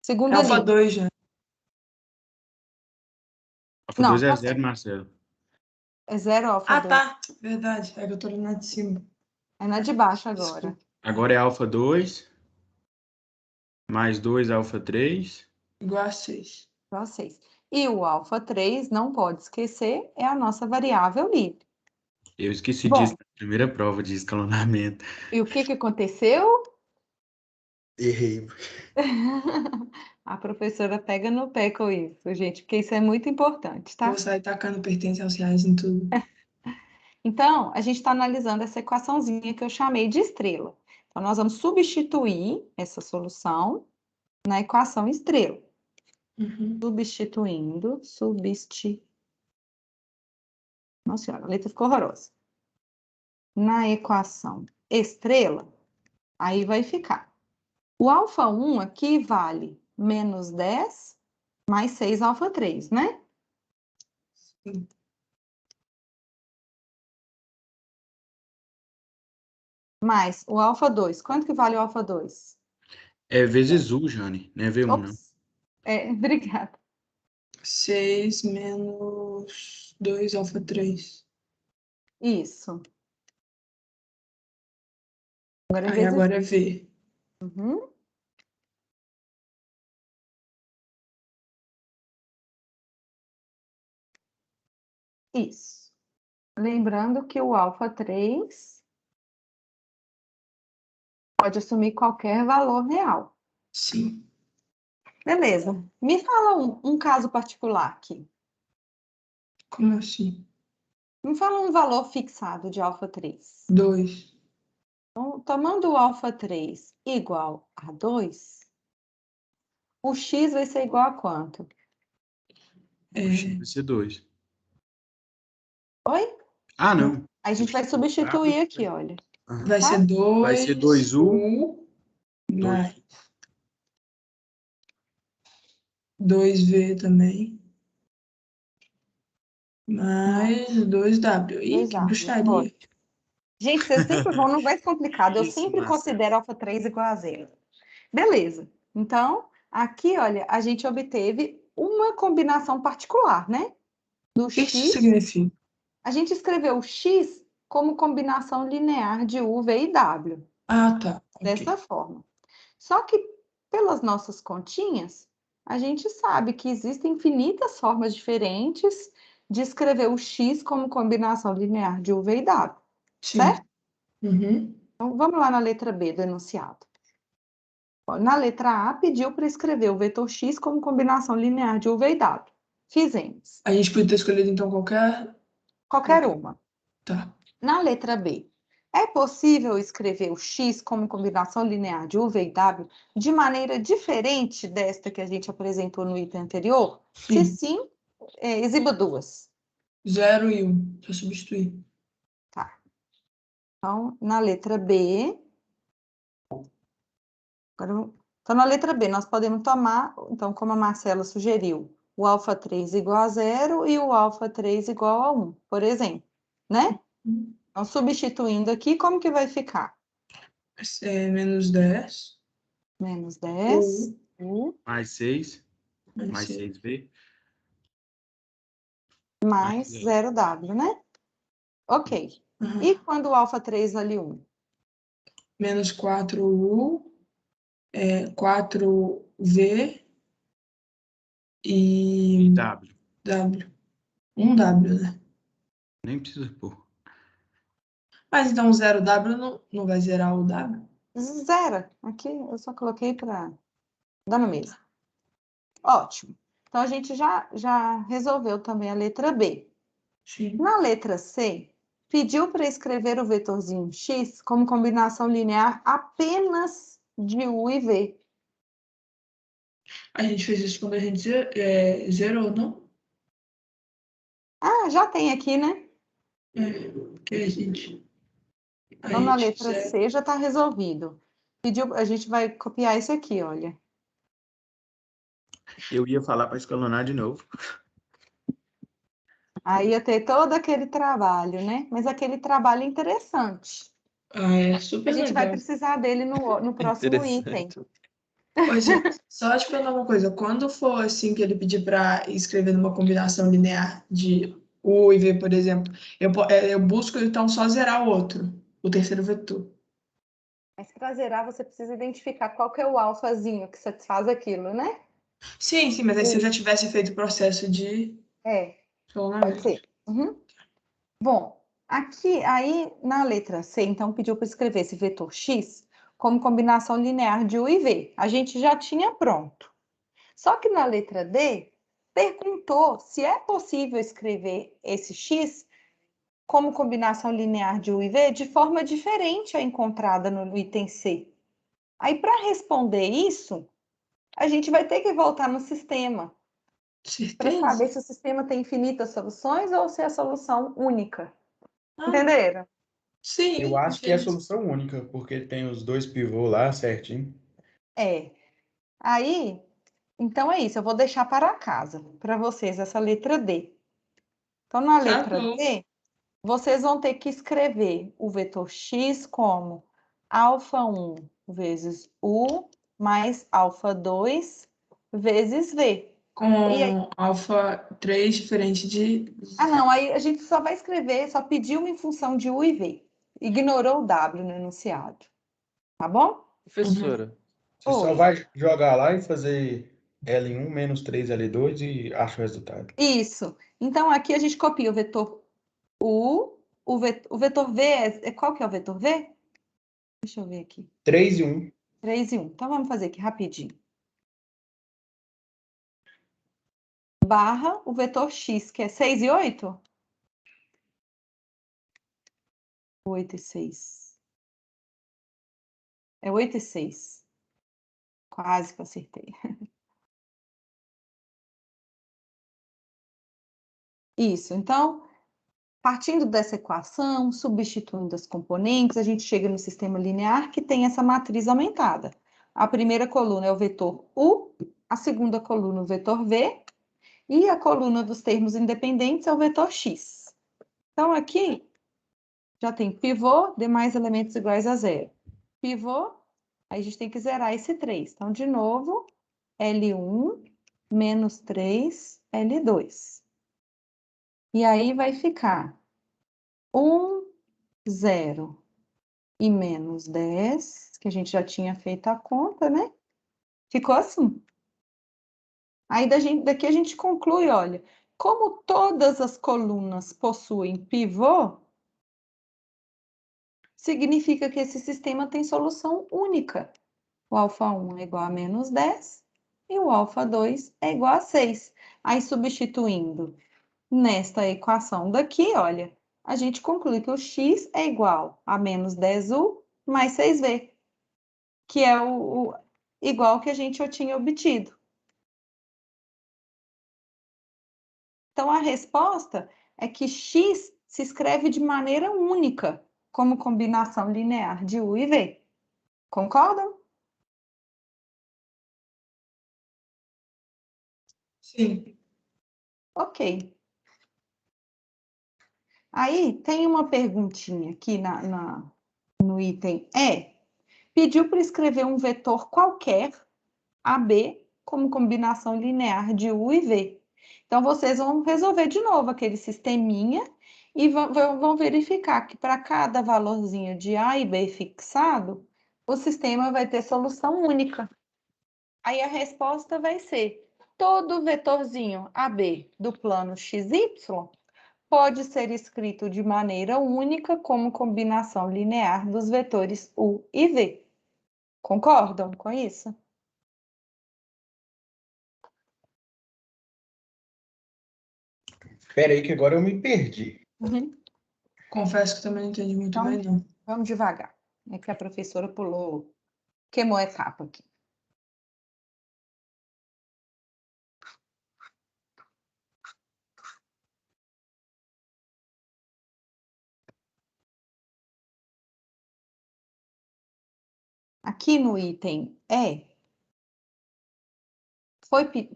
Segunda alfa linha. 2 já. Alfa Não, 2 é tá 0, certo. Marcelo. É 0 alfa Ah, 2. tá. Verdade. É que eu tô olhando na de cima. É na de baixo agora. Desculpa. Agora é alfa 2, mais 2 alfa 3. Igual a 6. Igual a 6. E o alfa 3, não pode esquecer, é a nossa variável livre. Eu esqueci Bom. disso na primeira prova de escalonamento. E o que aconteceu? Errei. A professora pega no pé com isso, gente, porque isso é muito importante, tá? Vou sair tacando pertence aos reais em tudo. Então, a gente está analisando essa equaçãozinha que eu chamei de estrela. Então, nós vamos substituir essa solução na equação estrela. Uhum. Nossa senhora, a letra ficou horrorosa. Na equação estrela, aí vai ficar. O alfa 1 aqui vale menos 10 mais 6 alfa 3, né? Sim. Mais o alfa 2. Quanto que vale o alfa 2? É vezes U, Jane, não é V1, não. Ops. Obrigada. 6 menos 2 alfa 3. Isso. Agora é Aí vezes... agora é V. Uhum. Isso. Lembrando que o alfa 3 pode assumir qualquer valor real. Sim. Beleza. Me fala um caso particular aqui. Como assim? Me fala um valor fixado de alfa 3. 2. Então, tomando o alfa 3 igual a 2, o x vai ser igual a quanto? É, O X vai ser 2. Oi? Ah, não. Aí a gente vai substituir aqui, olha. vai ser 2. Vai ser 2U. Mais 2V também. Mais 2W. Ih, que 2A. bruxaria. Ótimo. Gente, vocês sempre vão, não vai ser complicado. Eu Isso, sempre Marcelo. considero alfa 3 igual a 0. Beleza. Então, aqui, olha, a gente obteve uma combinação particular, né? Do O que isso x, significa? a gente escreveu o x como combinação linear de u, v e w. Ah, tá. Dessa Ok. forma. Só que, pelas nossas continhas, a gente sabe que existem infinitas formas diferentes de escrever o x como combinação linear de u, v e w. Sim. Certo? Uhum. Então, vamos lá na letra B do enunciado. Na letra A, pediu para escrever o vetor x como combinação linear de u, v e w. Fizemos. A gente podia ter escolhido, então, Qualquer uma. Tá. Na letra B, é possível escrever o x como combinação linear de u, v e w de maneira diferente desta que a gente apresentou no item anterior? Se Sim. sim, exiba duas. 0 e 1. Só substituir. Tá. Então, na letra B... Então, na letra B, nós podemos tomar, então, como a Marcela sugeriu, o alfa 3 igual a 0 e o alfa 3 igual a 1, por exemplo, né? Então, substituindo aqui, como que vai ficar? Menos 10. Menos 10, Mais 6, Mais mais 6. 6V. mais 0W, né? Ok. E quando o alfa 3 vale 1? Menos 4U, 4V e W. W. 1W, né? Nem precisa pôr. Mas então 0W não vai zerar o W? Zero. Aqui eu só coloquei para dar no mesmo. Ótimo. Então, a gente já resolveu também a letra B. Sim. Na letra C, pediu para escrever o vetorzinho x como combinação linear apenas de U e V. A gente fez isso quando a gente zerou, não? Ah, já tem aqui, né? Que a gente Então, na letra zera. C já está resolvido. Pediu, a gente vai copiar isso aqui, olha. Eu ia falar para escalonar de novo. Aí ia ter todo aquele trabalho, né? Mas aquele trabalho interessante. É super A gente vai legal. precisar dele no próximo item. Interessante. Poxa, só te perguntar uma coisa. Quando for assim que ele pedir para escrever numa combinação linear de U e V, por exemplo, eu busco então só zerar o outro, o terceiro vetor. Mas para zerar, você precisa identificar qual que é o alfazinho que satisfaz aquilo, né? Sim, mas aí se eu já tivesse feito o processo de É, pode escalonamento. ser. Uhum. Bom, aqui, aí na letra C, então pediu para escrever esse vetor x como combinação linear de U e V. A gente já tinha pronto. Só que na letra D, perguntou se é possível escrever esse x como combinação linear de U e V de forma diferente à encontrada no item C. Aí, para responder isso, a gente vai ter que voltar no sistema para Certeza? saber se o sistema tem infinitas soluções ou se é a solução única. Ah, Entenderam? sim. Eu acho que é a entendi. solução única, porque tem os dois pivôs lá certinho. É. Aí, então é isso. Eu vou deixar para casa, para vocês, essa letra D. Então, na Tá letra bom. D, vocês vão ter que escrever o vetor x como alfa 1 vezes U mais alfa 2 vezes V. E aí, Com alfa 3 diferente de. não, aí a gente só vai escrever, só pediu em função de U e V. Ignorou o W no enunciado. Tá bom? Professora, Você só Oi. vai jogar lá e fazer L1 menos 3L2 e acha o resultado. Isso. Então, aqui a gente copia o vetor U, o vetor V qual que é o vetor V? Deixa eu ver aqui. 3 e 1. 3 e 1. Então, vamos fazer aqui rapidinho. Barra o vetor x, que é 6 e 8? 8 e 6. É 8 e 6. Quase que eu acertei. Isso. Então, partindo dessa equação, substituindo as componentes, a gente chega no sistema linear que tem essa matriz aumentada. A primeira coluna é o vetor U, a segunda coluna o vetor V, e a coluna dos termos independentes é o vetor X. Então, aqui já tem pivô, demais elementos iguais a zero. Pivô, aí a gente tem que zerar esse 3. Então, de novo, L1 menos 3, L2. E aí vai ficar 1, 0 e menos 10, que a gente já tinha feito a conta, né? Ficou assim. Aí daqui a gente conclui, olha, como todas as colunas possuem pivô, significa que esse sistema tem solução única. O alfa 1 é igual a menos 10 e o alfa 2 é igual a 6. Aí, substituindo nesta equação daqui, olha, a gente conclui que o x é igual a menos 10u mais 6v, que é o igual que a gente já tinha obtido. Então, a resposta é que x se escreve de maneira única, como combinação linear de U e V. Concordam? Sim. Ok. Aí tem uma perguntinha aqui no item E. Pediu para escrever um vetor qualquer, AB, como combinação linear de U e V. Então, vocês vão resolver de novo aquele sisteminha e vão verificar que para cada valorzinho de A e B fixado, o sistema vai ter solução única. Aí a resposta vai ser: todo vetorzinho AB do plano XY pode ser escrito de maneira única como combinação linear dos vetores U e V. Concordam com isso? Espera aí que agora eu me perdi. Confesso que também não entendi muito Então, bem, não. vamos devagar. É que a professora queimou a etapa aqui. Aqui no item E,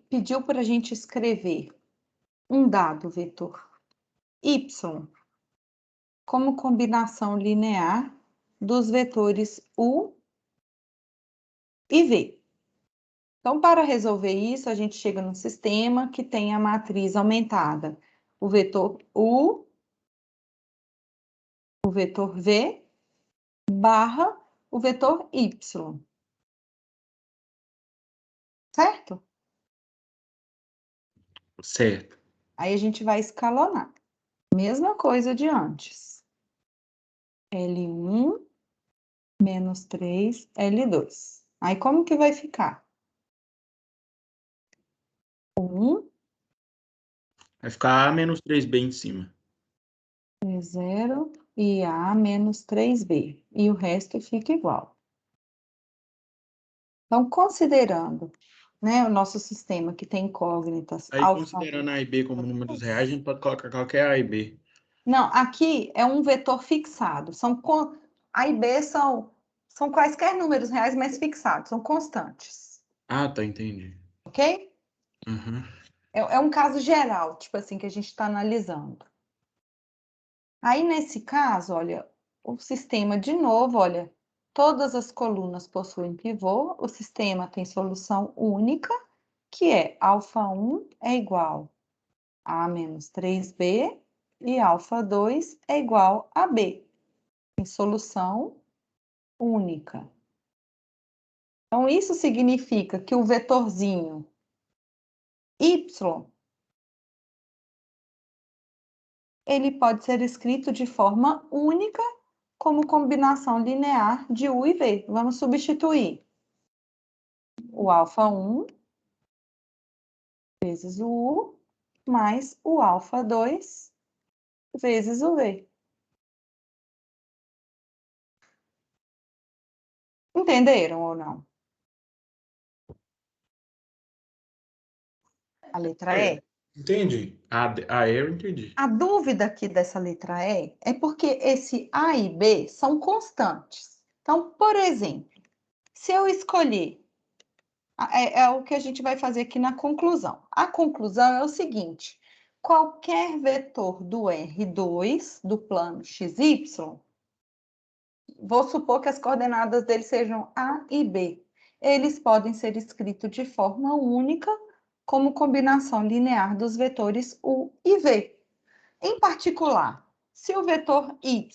pediu para a gente escrever um dado vetor y como combinação linear dos vetores U e V. Então, para resolver isso, a gente chega num sistema que tem a matriz aumentada. O vetor U, o vetor V, barra o vetor Y. Certo? Certo. Aí a gente vai escalonar. Mesma coisa de antes. L1 menos 3, L2. Aí como que vai ficar? 1, Vai ficar A menos 3B em cima. 0 e A menos 3B. E o resto fica igual. Então, considerando, né, o nosso sistema que tem incógnitas Aí, alfa. considerando A e B como números reais, a gente pode colocar qualquer A e B. Não, aqui é um vetor fixado. A e B são quaisquer números reais, mas fixados, são constantes. Ah, tá, entendi. Ok? Uhum. É um caso geral, tipo assim, que a gente está analisando. Aí, nesse caso, olha, o sistema, de novo, olha, todas as colunas possuem pivô, o sistema tem solução única, que é α1 é igual a menos 3b e α2 é igual a b. Tem solução única. Então, isso significa que o vetorzinho y, ele pode ser escrito de forma única como combinação linear de U e V. Vamos substituir o α1 vezes o U mais o α2 vezes o V. Entenderam ou não? A letra E? Entendi. A E eu entendi. A dúvida aqui dessa letra E é porque esse A e B são constantes. Então, por exemplo, se eu escolher, é o que a gente vai fazer aqui na conclusão. A conclusão é o seguinte: qualquer vetor do R2 do plano XY, vou supor que as coordenadas dele sejam A e B, eles podem ser escritos de forma única como combinação linear dos vetores U e V. Em particular, se o vetor y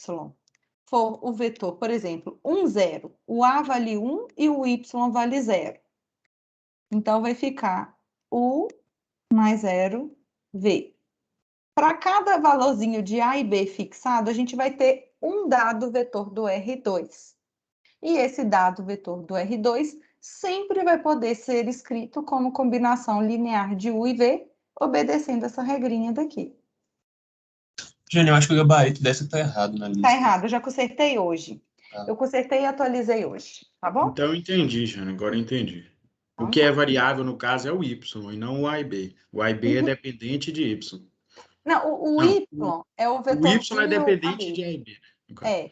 for o vetor, por exemplo, 1, 0, o A vale 1 e o Y vale 0. Então, vai ficar U mais 0, V. Para cada valorzinho de A e B fixado, a gente vai ter um dado vetor do R2. E esse dado vetor do R2 sempre vai poder ser escrito como combinação linear de U e V, obedecendo essa regrinha daqui. Jane, eu acho que o gabarito dessa tá errado na lista. Tá errado, eu já consertei hoje. Tá. Eu consertei e atualizei hoje, tá bom? Então eu entendi, Jana. Agora eu entendi. Então O que tá. é variável, no caso, é o Y e não o A e B. O A e B é dependente de Y. Não, o Não, Y é o O Y é vetorzinho dependente AB. de A e B, né, no caso. É.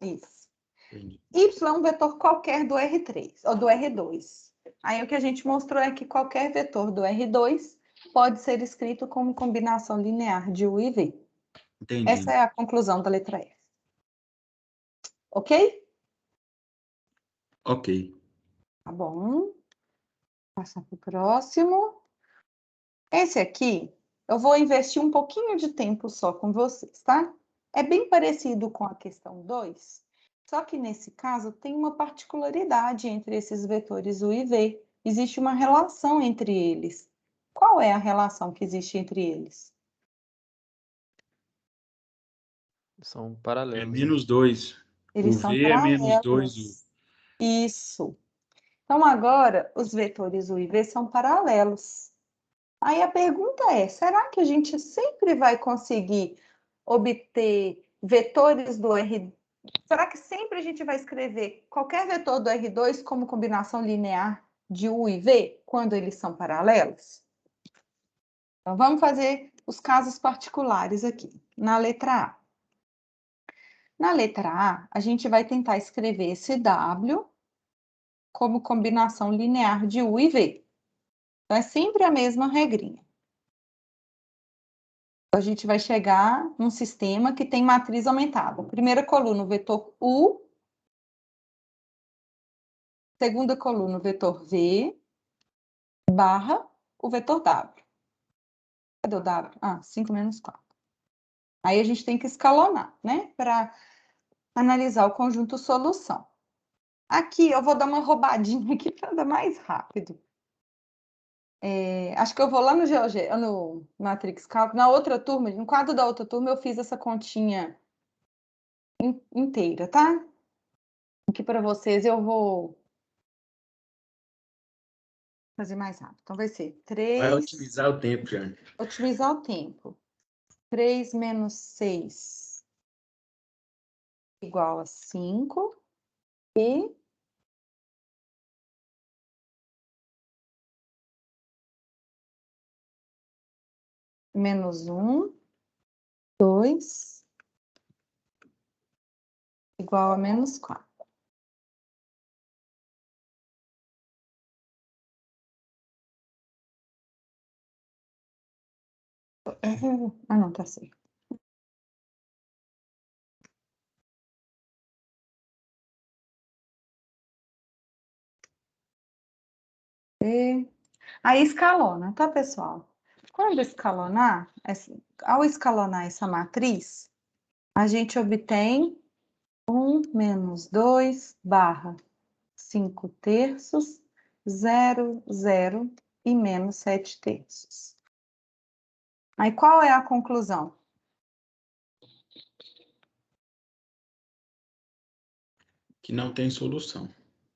Isso. Entendi. Y é um vetor qualquer do R3 ou do R2. Aí o que a gente mostrou é que qualquer vetor do R2 pode ser escrito como combinação linear de U e V. Entendi. Essa é a conclusão da letra F. Ok? Ok. Tá bom. Passar para o próximo. Esse aqui, eu vou investir um pouquinho de tempo só com vocês, tá? É bem parecido com a questão 2, só que nesse caso tem uma particularidade entre esses vetores U e V. Existe uma relação entre eles. Qual é a relação que existe entre eles? São É paralelos, né? menos 2. Eles O são V é menos 2U. paralelos. Isso. Então, agora, os vetores U e V são paralelos. Aí a pergunta é, será que a gente sempre vai conseguir obter vetores do R... Será que sempre a gente vai escrever qualquer vetor do R2 como combinação linear de U e V, quando eles são paralelos? Então, vamos fazer os casos particulares aqui, na letra A. Na letra A, a gente vai tentar escrever esse W como combinação linear de U e V. Então, é sempre a mesma regrinha. A gente vai chegar num sistema que tem matriz aumentada. Primeira coluna, o vetor U. Segunda coluna, o vetor V, barra o vetor W. Cadê o W? Ah, 5 menos 4. Aí a gente tem que escalonar, né? Para analisar o conjunto solução. Aqui eu vou dar uma roubadinha aqui para dar mais rápido. Acho que eu vou lá no Matrix Cálculo, na outra turma, no quadro da outra turma, eu fiz essa continha inteira, tá? Aqui para vocês eu vou fazer mais rápido. Então, vai ser 3... Vai otimizar o tempo, já. Otimizar o tempo. 3 menos 6 igual a 5. E... menos 1, 2, igual a menos 4. Ah, não, tá certo. Aí escalona, tá, pessoal? Quando escalonar, ao escalonar essa matriz, a gente obtém 1 menos 2 barra 5 terços, 0, 0 e menos 7 terços. Aí qual é a conclusão? Que não tem solução.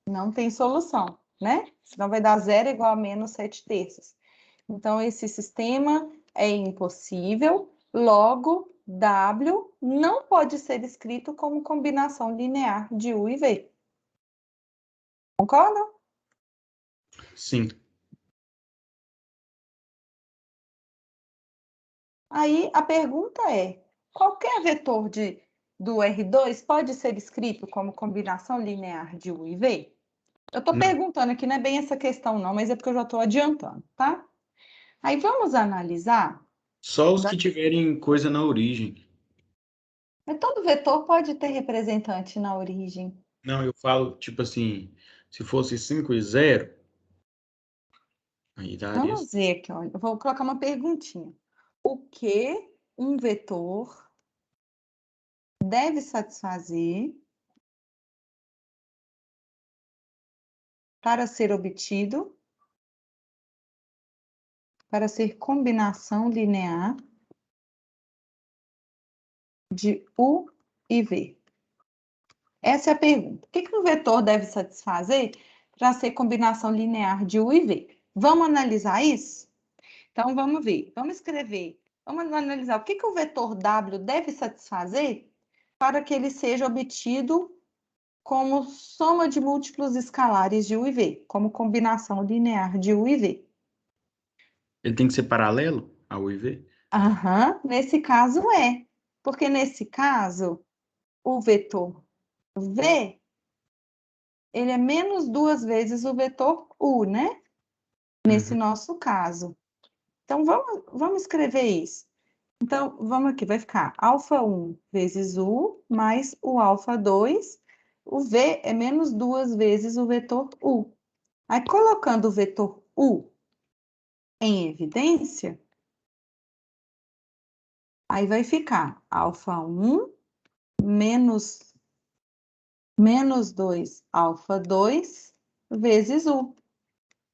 Não tem solução, né? Senão vai dar 0 igual a menos 7 terços. Então, esse sistema é impossível, logo, W não pode ser escrito como combinação linear de U e V. Concordam? Sim. Aí, a pergunta é, qualquer vetor do R2 pode ser escrito como combinação linear de U e V? Eu estou Não. perguntando aqui, não é bem essa questão não, mas é porque eu já estou adiantando, tá? Aí, vamos analisar. Só os que tiverem coisa na origem. Mas todo vetor pode ter representante na origem. Não, eu falo, tipo assim, se fosse 5 e 0, aí daria. Vamos ver aqui, olha. Eu vou colocar uma perguntinha. O que um vetor deve satisfazer para ser obtido, para ser combinação linear de U e V? Essa é a pergunta. O que um vetor deve satisfazer para ser combinação linear de U e V? Vamos analisar isso? Então, vamos ver. Vamos escrever. Vamos analisar o que o vetor W deve satisfazer para que ele seja obtido como soma de múltiplos escalares de U e V, como combinação linear de U e V. Ele tem que ser paralelo ao IV? Aham, nesse caso é. Porque nesse caso, o vetor V, ele é menos 2 vezes o vetor U, né? Nesse nosso caso. Então, vamos escrever isso. Então, vamos aqui, vai ficar α1 vezes U mais o α2. O V é menos 2 vezes o vetor U. Aí, colocando o vetor U em evidência, aí vai ficar α1 menos 2 α2 vezes U.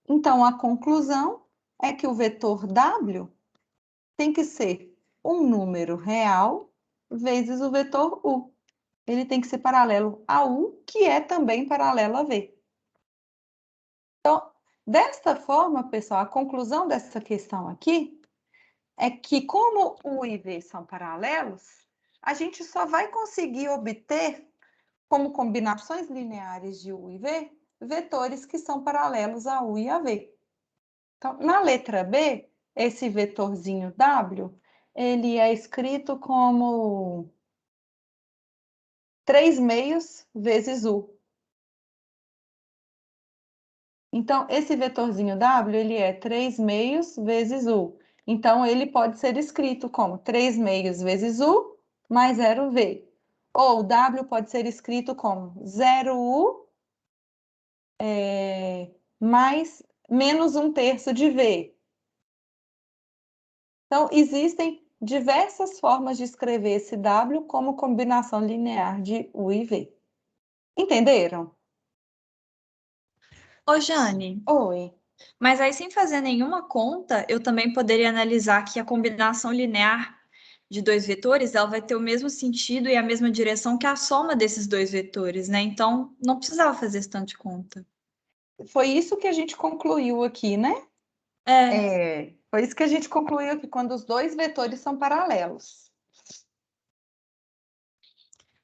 Então, a conclusão é que o vetor W tem que ser um número real vezes o vetor U. Ele tem que ser paralelo a U, que é também paralelo a V. Então, desta forma, pessoal, a conclusão dessa questão aqui é que, como U e V são paralelos, a gente só vai conseguir obter, como combinações lineares de U e V, vetores que são paralelos a U e a V. Então, na letra B, esse vetorzinho W, ele é escrito como 3/2 vezes U. Então, esse vetorzinho W, ele é 3/2 vezes U. Então, ele pode ser escrito como 3/2 vezes U mais 0V. Ou W pode ser escrito como 0U mais menos 1/3 de V. Então, existem diversas formas de escrever esse W como combinação linear de U e V. Entenderam? Ô, Jane, Oi. mas aí sem fazer nenhuma conta, eu também poderia analisar que a combinação linear de dois vetores, ela vai ter o mesmo sentido e a mesma direção que a soma desses dois vetores, né? Então, não precisava fazer esse tanto de conta. Foi isso que a gente concluiu aqui, né? Foi isso que a gente concluiu aqui, quando os dois vetores são paralelos.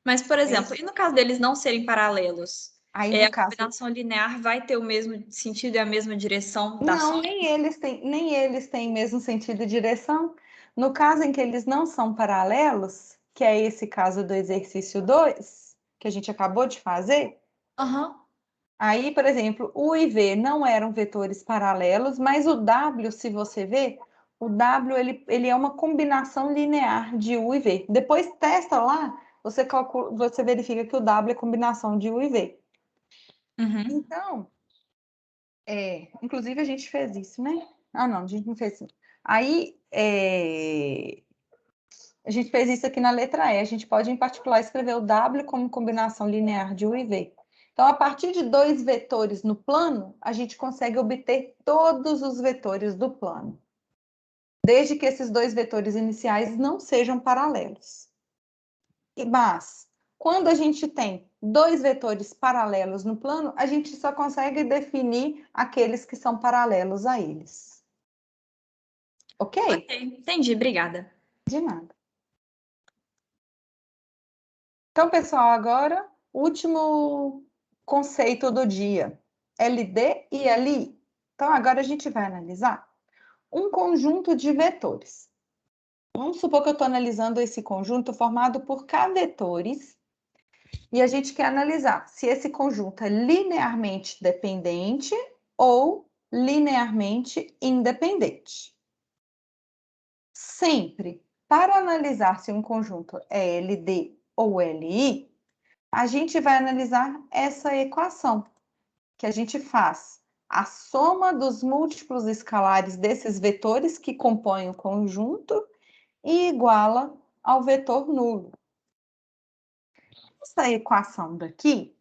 Mas, por exemplo, e no caso deles não serem paralelos? Aí, no A caso... combinação linear vai ter o mesmo sentido e a mesma direção da Não, soma? nem eles têm mesmo sentido e direção. No caso em que eles não são paralelos, que é esse caso do exercício 2, que a gente acabou de fazer, Aham. aí, por exemplo, U e V não eram vetores paralelos, mas o W, se você ver, o W ele é uma combinação linear de U e V. Depois testa lá, você verifica que o W é combinação de U e V. Uhum. Então, inclusive a gente fez isso, né? Ah, não, a gente não fez isso. Aí, a gente fez isso aqui na letra E. A gente pode, em particular, escrever o W como combinação linear de U e V. Então, a partir de dois vetores no plano, a gente consegue obter todos os vetores do plano, desde que esses dois vetores iniciais não sejam paralelos. Mas, quando a gente tem dois vetores paralelos no plano, a gente só consegue definir aqueles que são paralelos a eles. Ok? Ok, entendi, obrigada. De nada. Então, pessoal, agora, último conceito do dia, LD e LI. Então, agora a gente vai analisar um conjunto de vetores. Vamos supor que eu estou analisando esse conjunto formado por K vetores, e a gente quer analisar se esse conjunto é linearmente dependente ou linearmente independente. Sempre, para analisar se um conjunto é LD ou LI, a gente vai analisar essa equação, que a gente faz a soma dos múltiplos escalares desses vetores que compõem o conjunto e iguala ao vetor nulo. Essa equação daqui,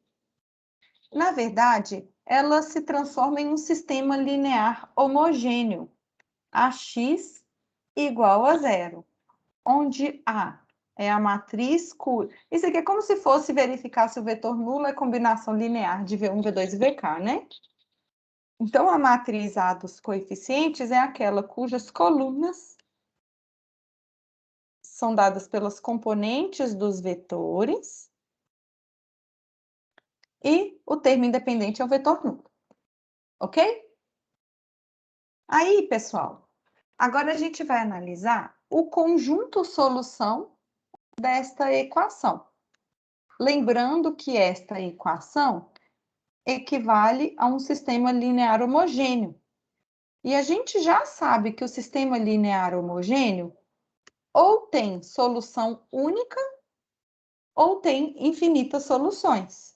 na verdade, ela se transforma em um sistema linear homogêneo, AX igual a 0, onde A é a matriz Isso aqui é como se fosse verificar se o vetor nulo é combinação linear de V1, V2 e VK, né? Então, a matriz A dos coeficientes é aquela cujas colunas são dadas pelas componentes dos vetores e o termo independente é o vetor nulo. Ok? Aí, pessoal, agora a gente vai analisar o conjunto solução desta equação. Lembrando que esta equação equivale a um sistema linear homogêneo. E a gente já sabe que o sistema linear homogêneo ou tem solução única ou tem infinitas soluções.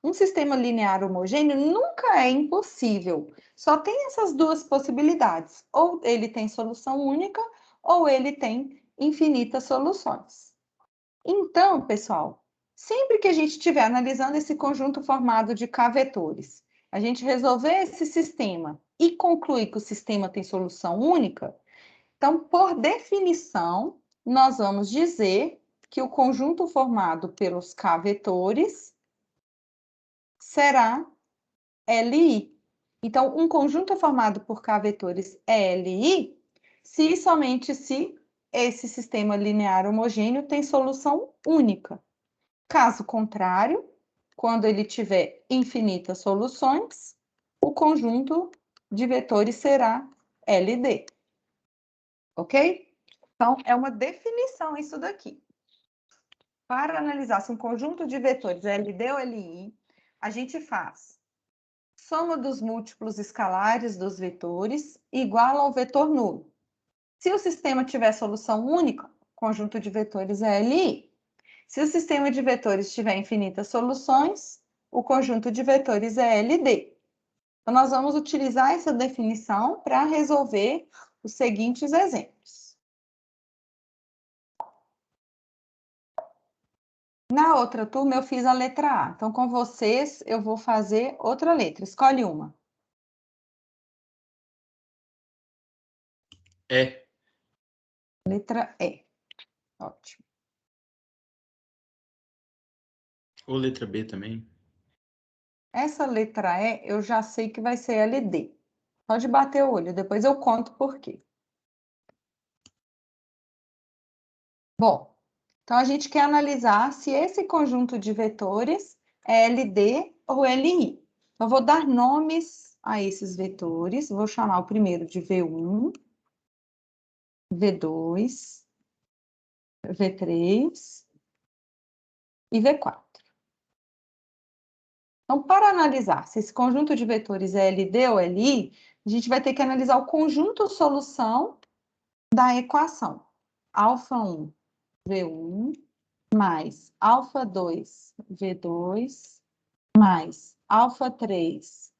Um sistema linear homogêneo nunca é impossível. Só tem essas duas possibilidades. Ou ele tem solução única, ou ele tem infinitas soluções. Então, pessoal, sempre que a gente estiver analisando esse conjunto formado de K vetores, a gente resolver esse sistema e concluir que o sistema tem solução única, então, por definição, nós vamos dizer que o conjunto formado pelos K vetores será LI. Então, um conjunto formado por K vetores é LI se e somente se esse sistema linear homogêneo tem solução única. Caso contrário, quando ele tiver infinitas soluções, o conjunto de vetores será LD. Ok? Então, é uma definição isso daqui. Para analisar se um conjunto de vetores é LD ou LI, a gente faz soma dos múltiplos escalares dos vetores igual ao vetor nulo. Se o sistema tiver solução única, o conjunto de vetores é LI. Se o sistema de vetores tiver infinitas soluções, o conjunto de vetores é LD. Então, nós vamos utilizar essa definição para resolver os seguintes exemplos. Na outra turma, eu fiz a letra A. Então, com vocês, eu vou fazer outra letra. Escolhe uma. É. Letra E. Ótimo. Ou letra B também. Essa letra E, eu já sei que vai ser LD. Pode bater o olho, depois eu conto por quê. Bom, então a gente quer analisar se esse conjunto de vetores é LD ou LI. Eu vou dar nomes a esses vetores. Vou chamar o primeiro de V1, V2, V3 e V4. Então, para analisar se esse conjunto de vetores é LD ou LI, a gente vai ter que analisar o conjunto solução da equação. Alfa1, V1, mais alfa2, V2, mais alfa3,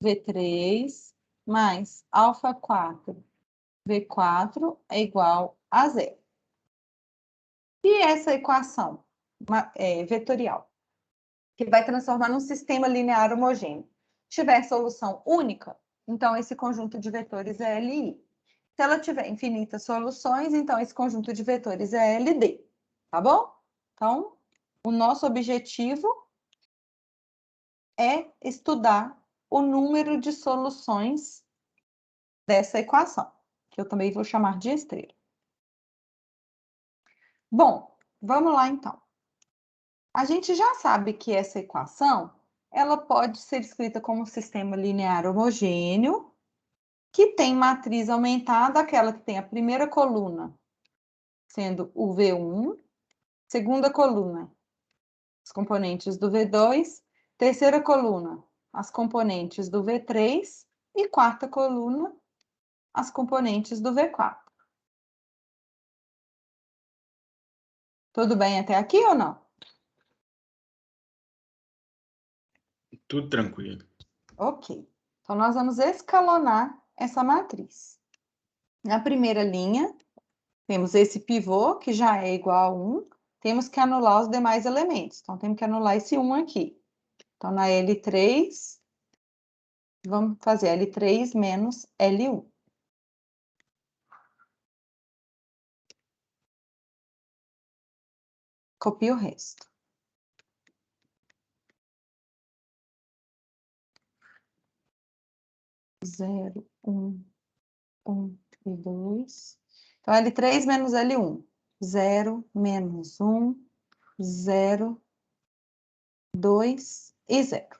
V3, mais alfa4, V4 é igual a zero. E essa equação vetorial, que vai transformar num sistema linear homogêneo, tiver solução única, então esse conjunto de vetores é LI. Se ela tiver infinitas soluções, então esse conjunto de vetores é LD, tá bom? Então, o nosso objetivo é estudar o número de soluções dessa equação, que eu também vou chamar de estrela. Bom, vamos lá então. A gente já sabe que essa equação, ela pode ser escrita como um sistema linear homogêneo, que tem matriz aumentada, aquela que tem a primeira coluna sendo o V1, segunda coluna, os componentes do V2, terceira coluna, as componentes do V3 e quarta coluna, as componentes do V4. Tudo bem até aqui ou não? Tudo tranquilo. Ok. Então, nós vamos escalonar essa matriz. Na primeira linha, temos esse pivô, que já é igual a 1. Temos que anular os demais elementos. Então, temos que anular esse 1 aqui. Então, na L3, vamos fazer L3 menos L1. Copia o resto. Zero, 1, 1 e 2. Então, L3 menos L1. 0 menos 1, 0, 2 e 0.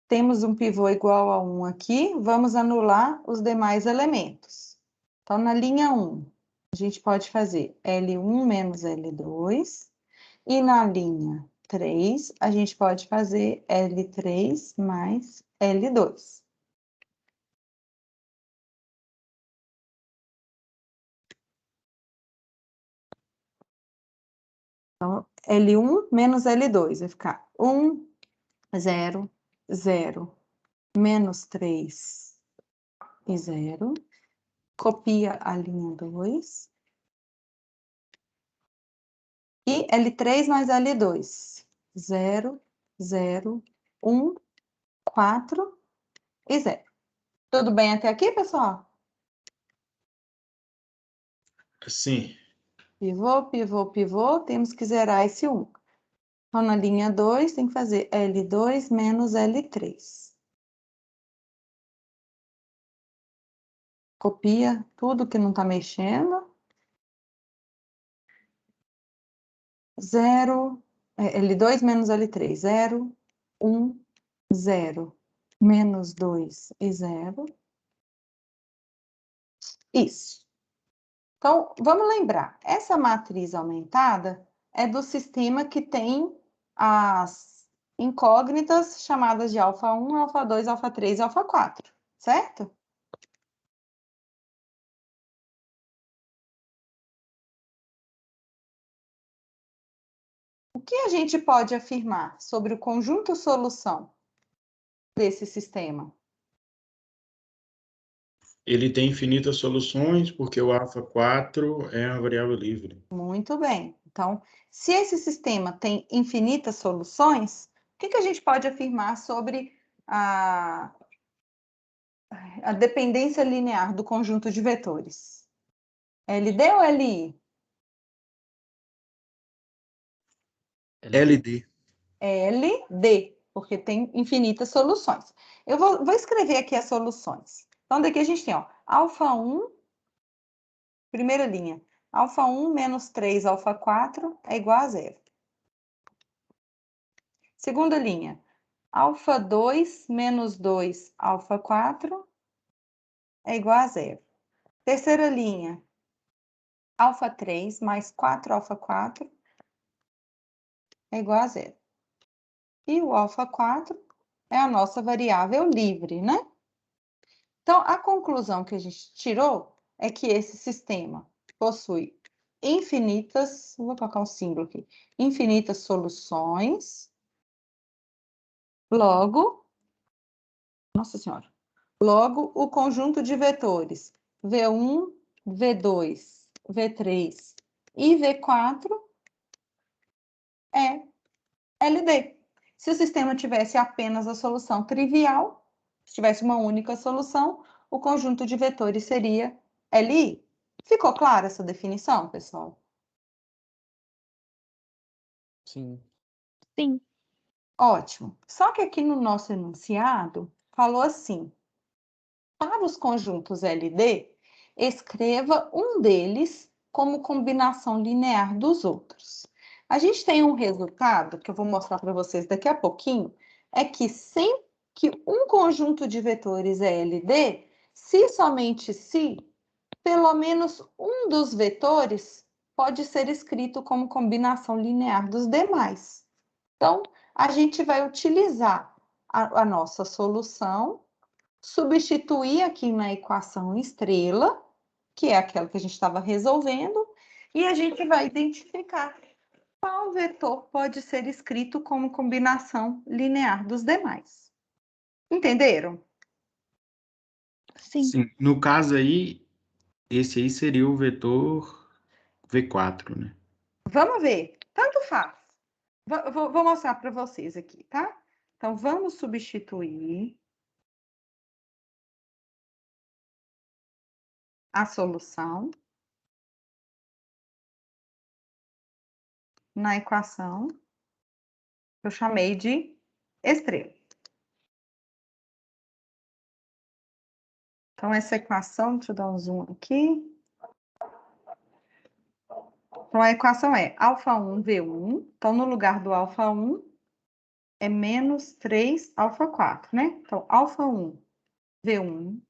Temos um pivô igual a 1 aqui, vamos anular os demais elementos. Então, na linha 1, a gente pode fazer L1 menos L2, e na linha 3, a gente pode fazer L3 mais L2. Então, L1 menos L2 vai ficar 1, 0, 0, menos 3 e 0. Copia a linha 2. E L3 mais L2. 0, 0, 1, 4 e 0. Tudo bem até aqui, pessoal? Sim. Pivô, pivô, pivô, temos que zerar esse 1. Então, na linha 2, tem que fazer L2 menos L3. Copia tudo que não está mexendo. 0, L2 menos L3. 0, 1, 0, menos 2 e 0. Isso. Então, vamos lembrar, essa matriz aumentada é do sistema que tem as incógnitas chamadas de alfa1, alfa2, alfa3 e alfa4, certo? O que a gente pode afirmar sobre o conjunto solução desse sistema? Ele tem infinitas soluções, porque o alfa 4 é uma variável livre. Muito bem. Então, se esse sistema tem infinitas soluções, o que a gente pode afirmar sobre a dependência linear do conjunto de vetores? LD ou LI? LD. LD, porque tem infinitas soluções. Eu vou escrever aqui as soluções. Então, daqui a gente tem, ó, alfa 1, primeira linha, alfa 1 menos 3 alfa 4 é igual a 0. Segunda linha, alfa 2 menos 2 alfa 4 é igual a 0. Terceira linha, alfa 3 mais 4 alfa 4 é igual a 0. E o alfa 4 é a nossa variável livre, né? Então, a conclusão que a gente tirou é que esse sistema possui infinitas, vou colocar um símbolo aqui, infinitas soluções, logo, nossa senhora, logo o conjunto de vetores V1, V2, V3 e V4 é LD. Se o sistema tivesse apenas a solução trivial, se tivesse uma única solução, o conjunto de vetores seria LI. Ficou clara essa definição, pessoal? Sim. Sim. Ótimo. Só que aqui no nosso enunciado, falou assim: para os conjuntos LD, escreva um deles como combinação linear dos outros. A gente tem um resultado, que eu vou mostrar para vocês daqui a pouquinho, é que sempre que um conjunto de vetores é LD, se somente se, pelo menos um dos vetores pode ser escrito como combinação linear dos demais. Então, a gente vai utilizar a nossa solução, substituir aqui na equação estrela, que é aquela que a gente estava resolvendo, e a gente vai identificar qual vetor pode ser escrito como combinação linear dos demais. Entenderam? Sim. Sim. No caso aí, esse aí seria o vetor V4, né? Vamos ver. Tanto faz. Vou mostrar para vocês aqui, tá? Então, vamos substituir a solução na equação que eu chamei de estrela. Então, essa equação, deixa eu dar um zoom aqui. Então, a equação é alfa1, V1. Então, no lugar do alfa1, é menos 3 alfa 4, né? Então, alfa 1, V1,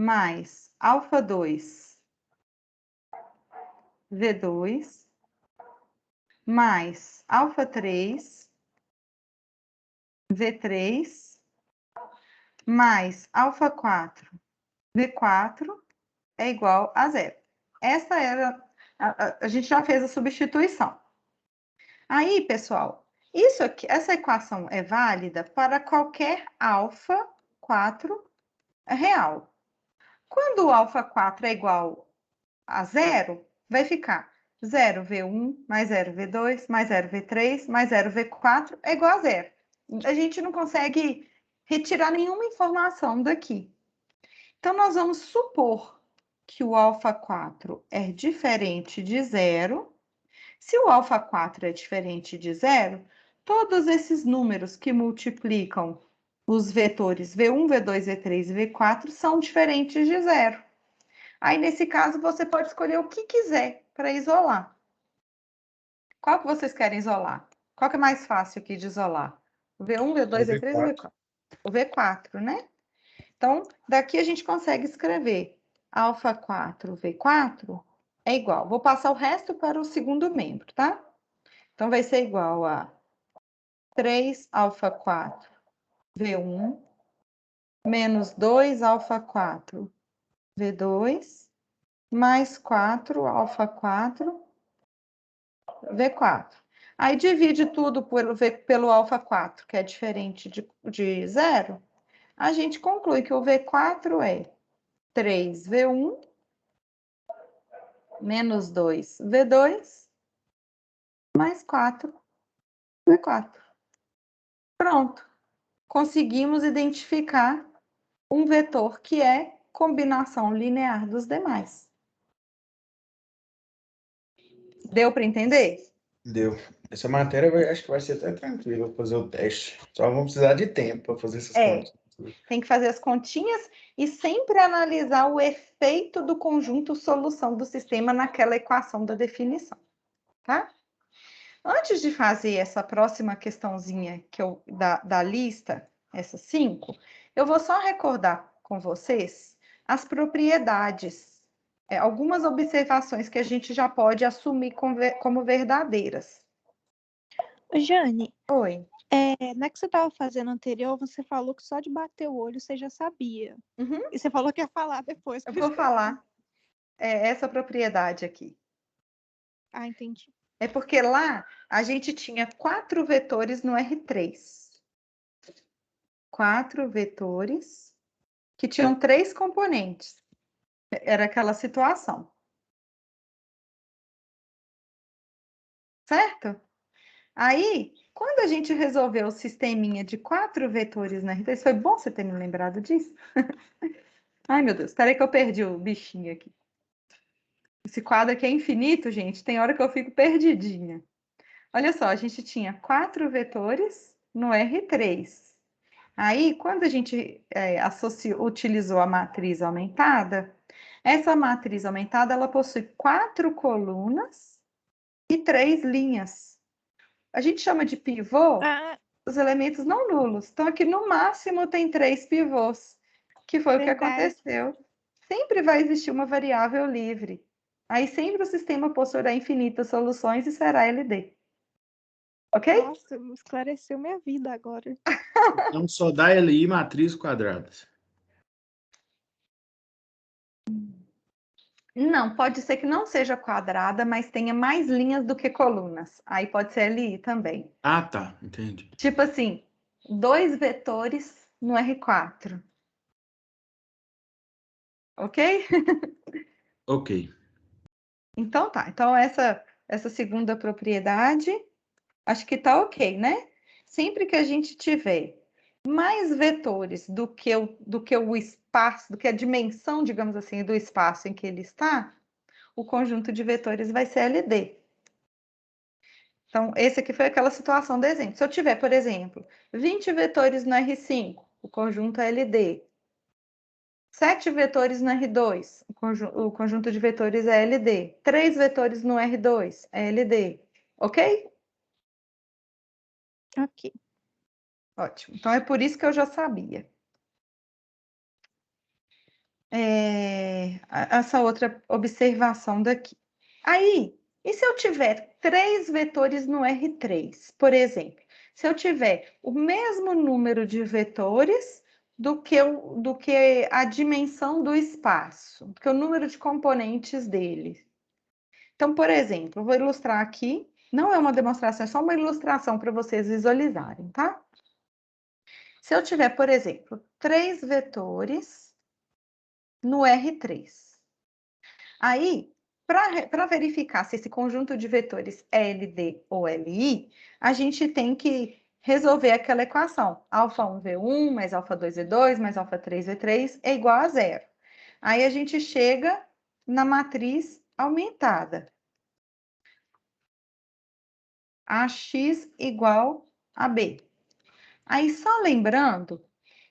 mais alfa 2, V2, mais alfa 3, V3, mais alfa 4, V4, é igual a zero. Essa era, a gente já fez a substituição. Aí, pessoal, isso aqui, essa equação é válida para qualquer alfa 4 real. Quando o alfa 4 é igual a zero, vai ficar 0V1 mais 0V2 mais 0V3 mais 0V4 é igual a zero. A gente não consegue retirar nenhuma informação daqui. Então, nós vamos supor que o alfa 4 é diferente de zero. Se o alfa 4 é diferente de zero, todos esses números que multiplicam os vetores V1, V2, V3 e V4 são diferentes de zero. Aí, nesse caso, você pode escolher o que quiser para isolar. Qual que vocês querem isolar? Qual que é mais fácil aqui de isolar? O V1, V2, V3 ou V4? O V4, né? Então, daqui a gente consegue escrever alfa 4, V4 é igual. Vou passar o resto para o segundo membro, tá? Então, vai ser igual a 3 alfa 4, V1, menos 2 alfa 4, V2, mais 4 alfa 4, V4. Aí, divide tudo pelo alfa 4, que é diferente de zero. A gente conclui que o V4 é 3V1 menos 2V2 mais 4V4. Pronto. Conseguimos identificar um vetor que é combinação linear dos demais. Deu para entender? Deu. Essa matéria acho que vai ser até tranquilo fazer o teste. Só vamos precisar de tempo para fazer essas contas. Tem que fazer as continhas e sempre analisar o efeito do conjunto solução do sistema naquela equação da definição, tá? Antes de fazer essa próxima questãozinha da lista, essas 5, eu vou só recordar com vocês as propriedades, algumas observações que a gente já pode assumir como verdadeiras. Jane, Oi. Na que você estava fazendo anterior, você falou que só de bater o olho você já sabia. Uhum. E você falou que ia falar depois. Eu vou falar essa propriedade aqui. Ah, entendi. É porque lá a gente tinha 4 vetores no R3. 4 vetores que tinham 3 componentes. Era aquela situação. Certo? Aí, quando a gente resolveu o sisteminha de 4 vetores no R3, foi bom você ter me lembrado disso? Ai, meu Deus, espera aí que eu perdi o bichinho aqui. Esse quadro aqui é infinito, gente. Tem hora que eu fico perdidinha. Olha só, a gente tinha 4 vetores no R3. Aí, quando a gente utilizou a matriz aumentada, essa matriz aumentada ela possui 4 colunas e 3 linhas. A gente chama de pivô os elementos não nulos. Então, aqui no máximo tem 3 pivôs, que foi o que aconteceu. Sempre vai existir uma variável livre. Aí sempre o sistema possuirá infinitas soluções e será LD. Ok? Nossa, esclareceu minha vida agora. Então, só dá LI matriz quadradas. Não, pode ser que não seja quadrada, mas tenha mais linhas do que colunas. Aí pode ser LI também. Ah, tá. Entendi. Tipo assim, 2 vetores no R4. Ok? Ok. Então tá. Então essa segunda propriedade, acho que tá ok, né? Sempre que a gente tiver mais vetores do que o espaço, do que a dimensão, digamos assim, do espaço em que ele está, o conjunto de vetores vai ser LD. Então, esse aqui foi aquela situação do exemplo. Se eu tiver, por exemplo, 20 vetores no R5, o conjunto é LD. 7 vetores no R2, o conjunto de vetores é LD. 3 vetores no R2 é LD. Ok? Ok. Ótimo. Então, é por isso que eu já sabia. Essa outra observação daqui. Aí, e se eu tiver 3 vetores no R3, por exemplo? Se eu tiver o mesmo número de vetores do que a dimensão do espaço, do que o número de componentes dele. Então, por exemplo, eu vou ilustrar aqui. Não é uma demonstração, é só uma ilustração para vocês visualizarem, tá? Se eu tiver, por exemplo, 3 vetores no R3. Aí, para verificar se esse conjunto de vetores é LD ou LI, a gente tem que resolver aquela equação. Alfa 1 V1 mais alfa 2 V2 mais alfa 3 V3 é igual a zero. Aí a gente chega na matriz aumentada. AX igual a B. Aí, só lembrando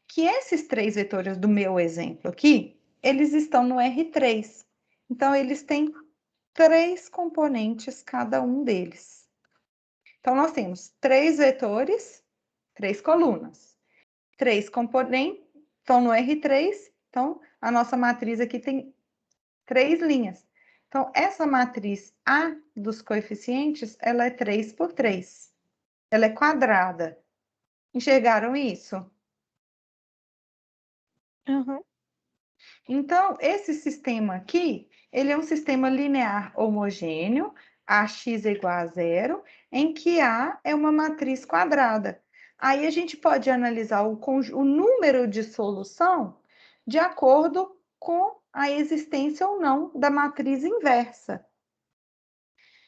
que esses 3 vetores do meu exemplo aqui, eles estão no R3. Então, eles têm 3 componentes cada um deles. Então, nós temos 3 vetores, 3 colunas. 3 componentes estão no R3. Então, a nossa matriz aqui tem 3 linhas. Então, essa matriz A dos coeficientes, ela é 3 por 3. Ela é quadrada. Enxergaram isso? Uhum. Então, esse sistema aqui, ele é um sistema linear homogêneo, AX é igual a zero, em que A é uma matriz quadrada. Aí a gente pode analisar o número de solução de acordo com a existência ou não da matriz inversa.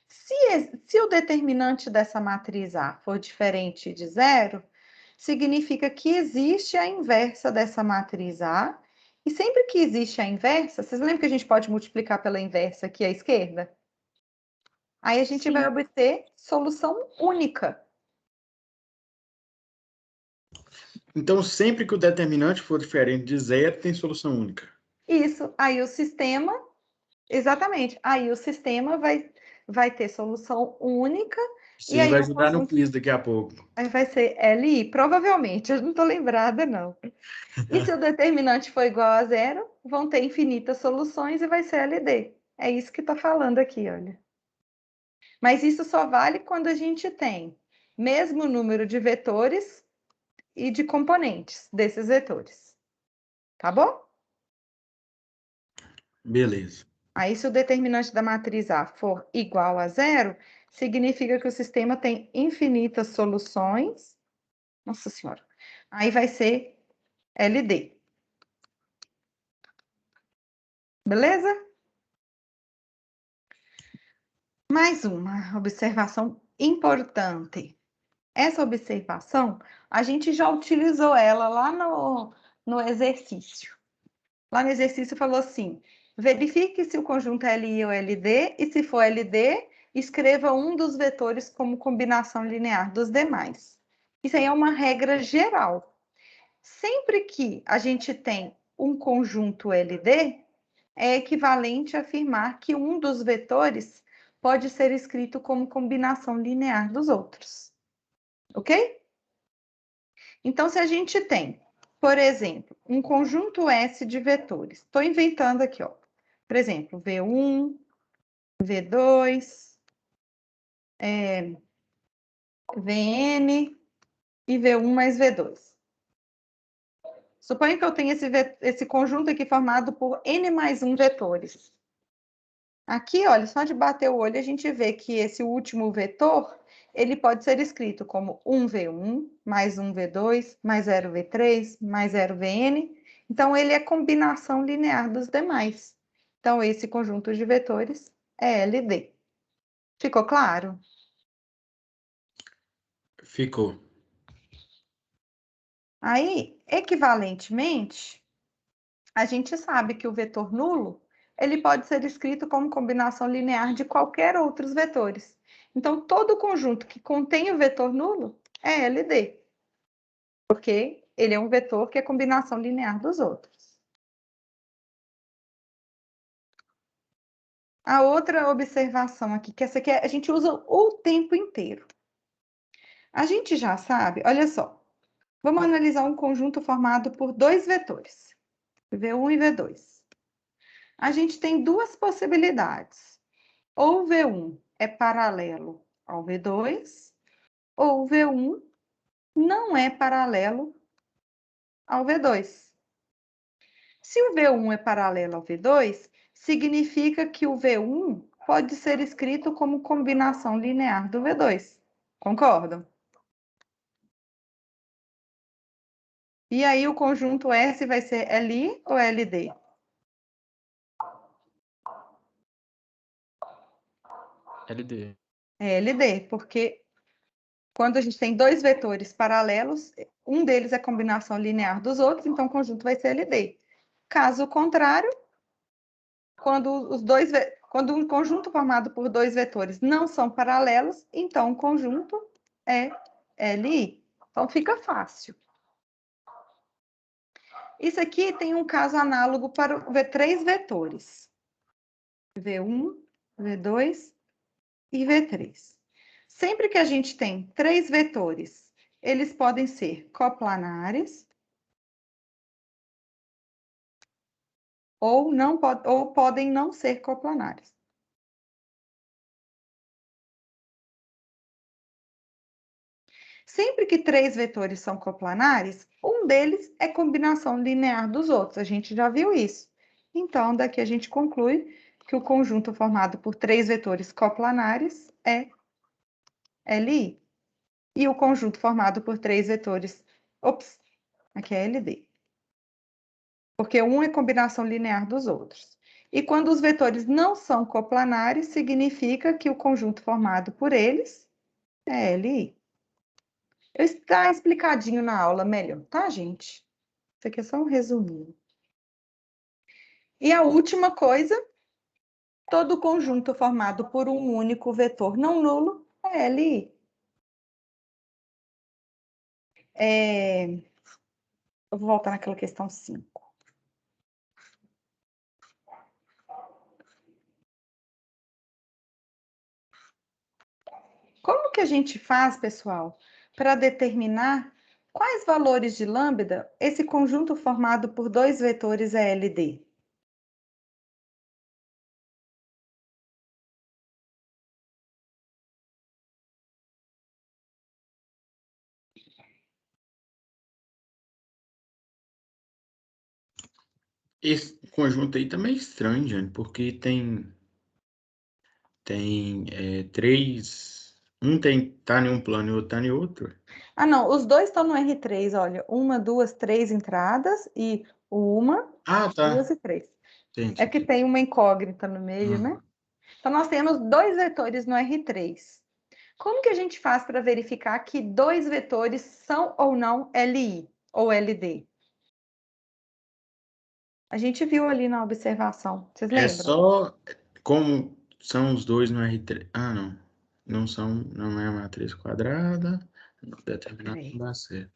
Se o determinante dessa matriz A for diferente de zero, significa que existe a inversa dessa matriz A, e sempre que existe a inversa, vocês lembram que a gente pode multiplicar pela inversa aqui à esquerda? Aí a gente vai obter solução única. Então, sempre que o determinante for diferente de zero, tem solução única. Isso, aí o sistema, exatamente, aí o sistema vai ter solução única. Sim, e aí vai o ajudar no conjunto quiz daqui a pouco. aí vai ser LI, provavelmente, eu não estou lembrada, não. E se o determinante for igual a zero, vão ter infinitas soluções e vai ser LD. É isso que está falando aqui, olha. Mas isso só vale quando a gente tem mesmo número de vetores e de componentes desses vetores. Tá bom? Beleza. Aí, se o determinante da matriz A for igual a zero, significa que o sistema tem infinitas soluções. Nossa Senhora. Aí vai ser LD. Beleza? Mais uma observação importante. Essa observação, a gente já utilizou ela lá no exercício. Lá no exercício falou assim, verifique se o conjunto é LI ou LD, e se for LD, escreva um dos vetores como combinação linear dos demais. Isso aí é uma regra geral. Sempre que a gente tem um conjunto LD, é equivalente a afirmar que um dos vetores pode ser escrito como combinação linear dos outros. Ok? Então, se a gente tem, por exemplo, um conjunto S de vetores, estou inventando aqui, ó. Por exemplo, V1, V2, Vn e V1 mais V2. Suponha que eu tenha esse conjunto aqui formado por N mais 1 vetores. Aqui, olha, só de bater o olho, a gente vê que esse último vetor, ele pode ser escrito como 1V1, mais 1V2, mais 0V3, mais 0Vn. Então, ele é combinação linear dos demais. Então, esse conjunto de vetores é LD. Ficou claro? Ficou. Aí, equivalentemente, a gente sabe que o vetor nulo, ele pode ser escrito como combinação linear de qualquer outros vetores. Então, todo conjunto que contém o vetor nulo é LD, porque ele é um vetor que é combinação linear dos outros. A outra observação aqui, que essa aqui a gente usa o tempo inteiro. A gente já sabe, olha só, Vamos analisar um conjunto formado por dois vetores, V1 e V2. A gente tem duas possibilidades. Ou o V1 é paralelo ao V2, ou o V1 não é paralelo ao V2. Se o V1 é paralelo ao V2, significa que o V1 pode ser escrito como combinação linear do V2. Concordam? E aí o conjunto S vai ser LI ou LD? LD. É LD, porque quando a gente tem dois vetores paralelos, um deles é combinação linear dos outros, então o conjunto vai ser LD. Caso contrário, quando um conjunto formado por dois vetores não são paralelos, então o conjunto é LI. Então fica fácil. Isso aqui tem um caso análogo para três vetores. V1, V2 e V3. Sempre que a gente tem três vetores, eles podem ser coplanares ou podem não ser coplanares. Sempre que três vetores são coplanares, um deles é combinação linear dos outros. A gente já viu isso. Então, daqui a gente conclui que o conjunto formado por três vetores coplanares é LI. E o conjunto formado por três vetores... Ops, aqui é LD. Porque um é combinação linear dos outros. E quando os vetores não são coplanares, significa que o conjunto formado por eles é LI. Está explicadinho na aula melhor, tá, gente? Isso aqui é só um resuminho. E a última coisa, todo conjunto formado por um único vetor não nulo é LI. Eu vou voltar naquela questão 5. Como que a gente faz, pessoal, para determinar quais valores de lambda esse conjunto formado por dois vetores é LD? Esse conjunto aí também é estranho, Jane, porque tem três. Tá em um plano e outro tá em outro. Ah, não, os dois estão no R3, olha. Uma, duas, três entradas e uma, Ah, tá. duas e três. É Entendi. que tem uma incógnita no meio, né? Então, nós temos dois vetores no R3. Como que a gente faz para verificar que dois vetores são ou não LI ou LD? A gente viu ali na observação, vocês É lembram? só como são os dois no R3. Ah, não. Não são, não é a matriz quadrada. Determinado não dá certo.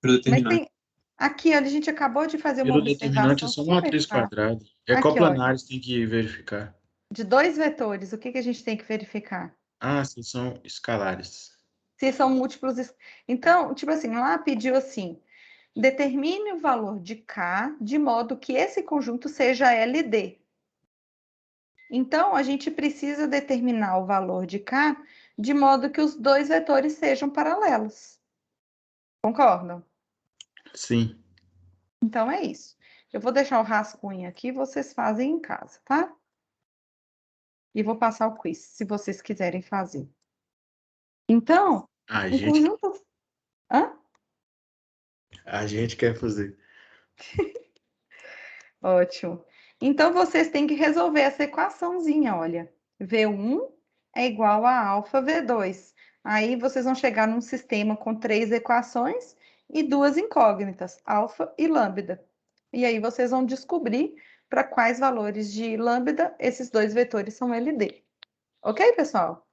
Pelo Mas determinante. tem... Aqui, olha, a gente acabou de fazer uma Pelo determinante é observação só super matriz fácil. quadrada. É Aqui, olha. coplanares, tem que verificar. De dois vetores, o que a gente tem que verificar? Ah, sim, são escalares. Se são múltiplos. Então, tipo assim, lá pediu assim: determine o valor de K de modo que esse conjunto seja LD. Então, a gente precisa determinar o valor de K de modo que os dois vetores sejam paralelos. Concordam? Sim. Então, é isso. Eu vou deixar o rascunho aqui, vocês fazem em casa, tá? E vou passar o quiz, se vocês quiserem fazer. Então, A um gente, conjunto... Hã? a gente quer fazer. Ótimo. Então, vocês têm que resolver essa equaçãozinha, olha. V1 é igual a alfa V2. Aí, vocês vão chegar num sistema com três equações e duas incógnitas, alfa e lambda. E aí, vocês vão descobrir para quais valores de lambda esses dois vetores são LD. Ok, pessoal?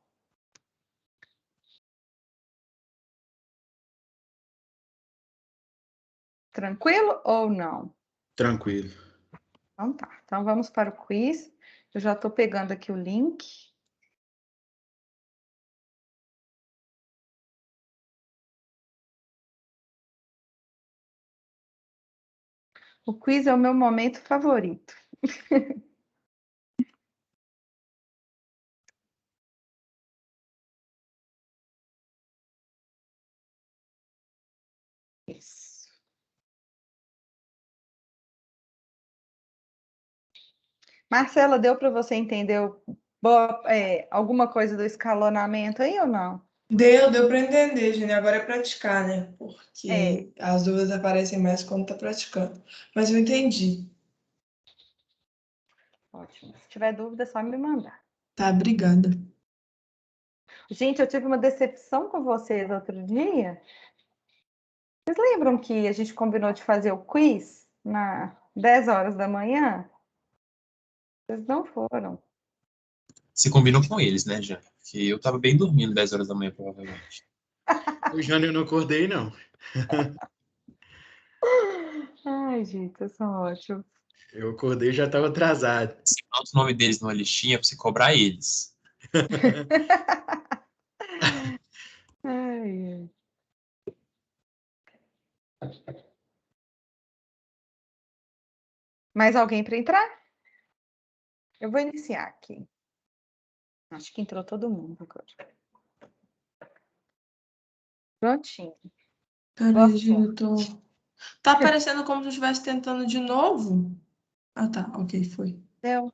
Tranquilo ou não? Tranquilo. Então tá. Então, vamos para o quiz. Eu já estou pegando aqui o link. O quiz é o meu momento favorito. Isso. Marcela, deu para você entender alguma coisa do escalonamento aí ou não? Deu para entender, Júnior. Agora é praticar, né? Porque É. as dúvidas aparecem mais quando tá praticando. Mas eu entendi. Ótimo. Se tiver dúvida, é só me mandar. Tá, obrigada. Gente, eu tive uma decepção com vocês outro dia. Vocês lembram que a gente combinou de fazer o quiz na 10 horas da manhã? Vocês não foram. Você combinou com eles, né, Jânio? Porque eu tava bem dormindo 10 horas da manhã, provavelmente. O Jânio eu não acordei, não. Ai, gente, vocês são ótimos. Eu acordei e já estava atrasado. Você anota o nome deles numa listinha pra você cobrar eles. Ai, ai. Mais alguém para entrar? Eu vou iniciar aqui. Acho que entrou todo mundo agora. Prontinho. Peraí, Júnior, Tá aparecendo como se eu estivesse tentando de novo? Ah, tá. Ok, foi. Deu.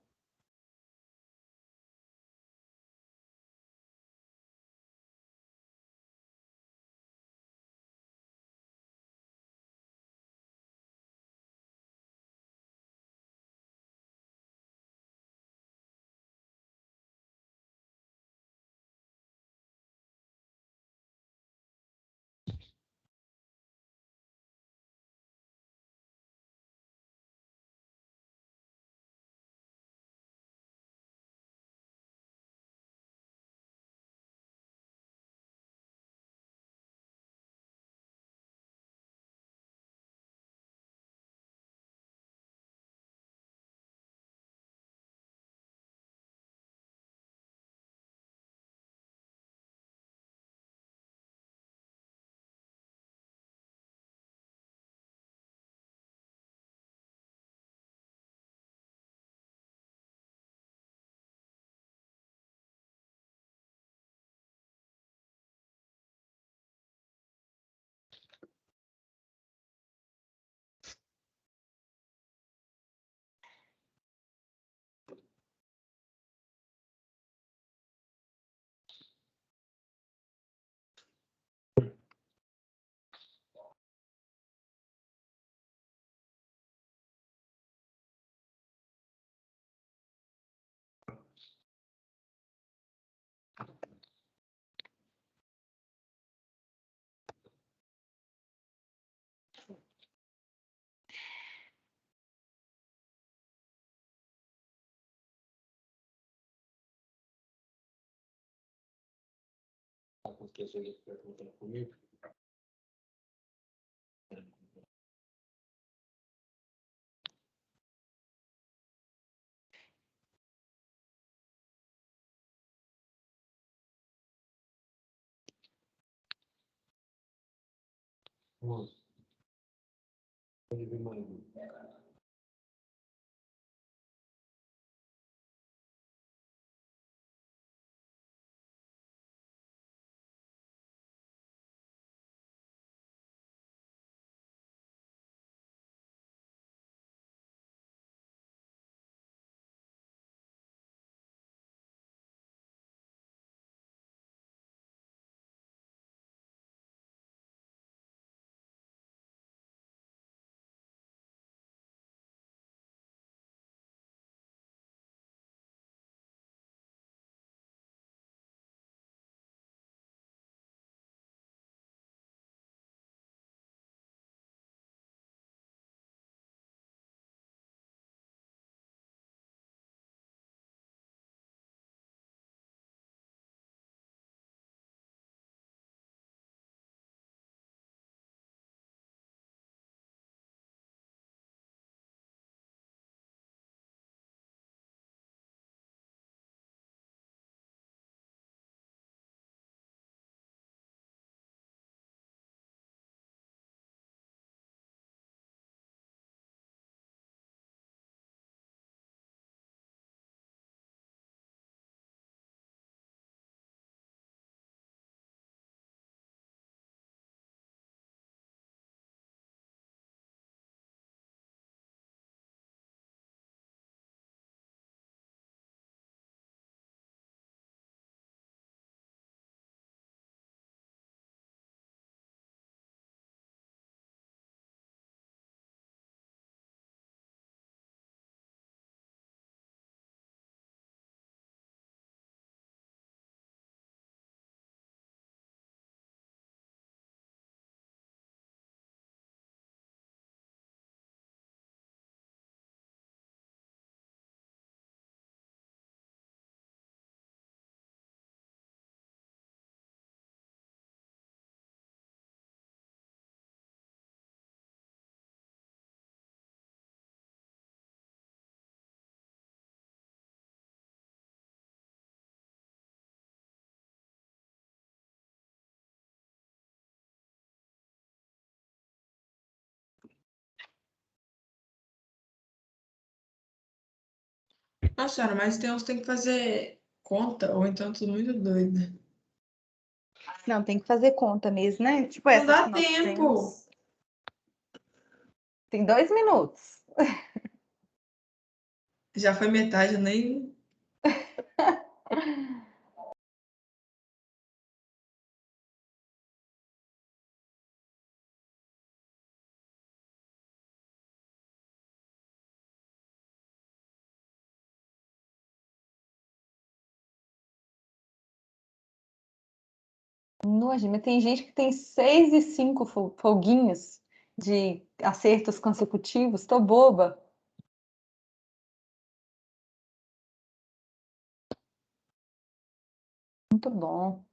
Nossa senhora, mas tem uns que tem que fazer conta, ou então tudo muito doido. Não, tem que fazer conta mesmo, né? Tipo Não essa dá que nós tempo. temos. Tem 2 minutos. Já foi metade, eu nem. Imagina, tem gente que tem 6 e 5 folguinhos de acertos consecutivos. Tô boba. Muito bom.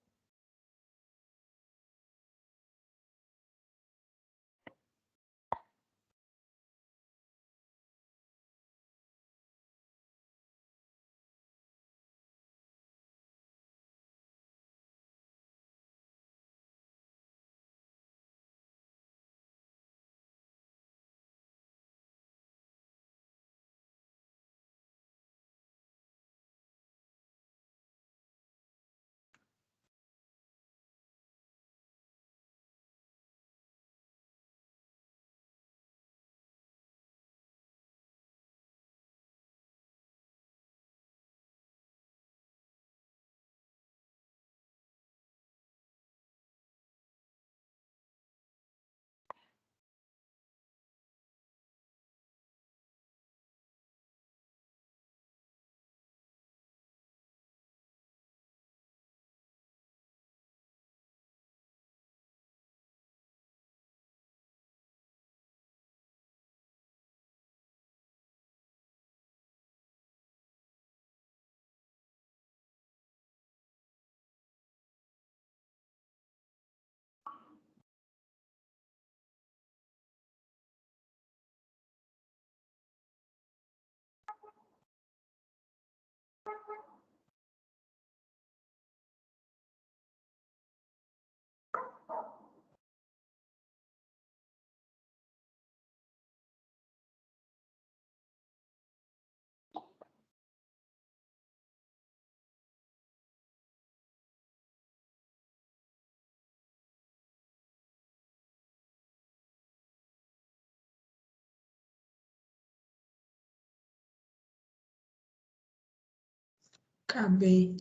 Acabei.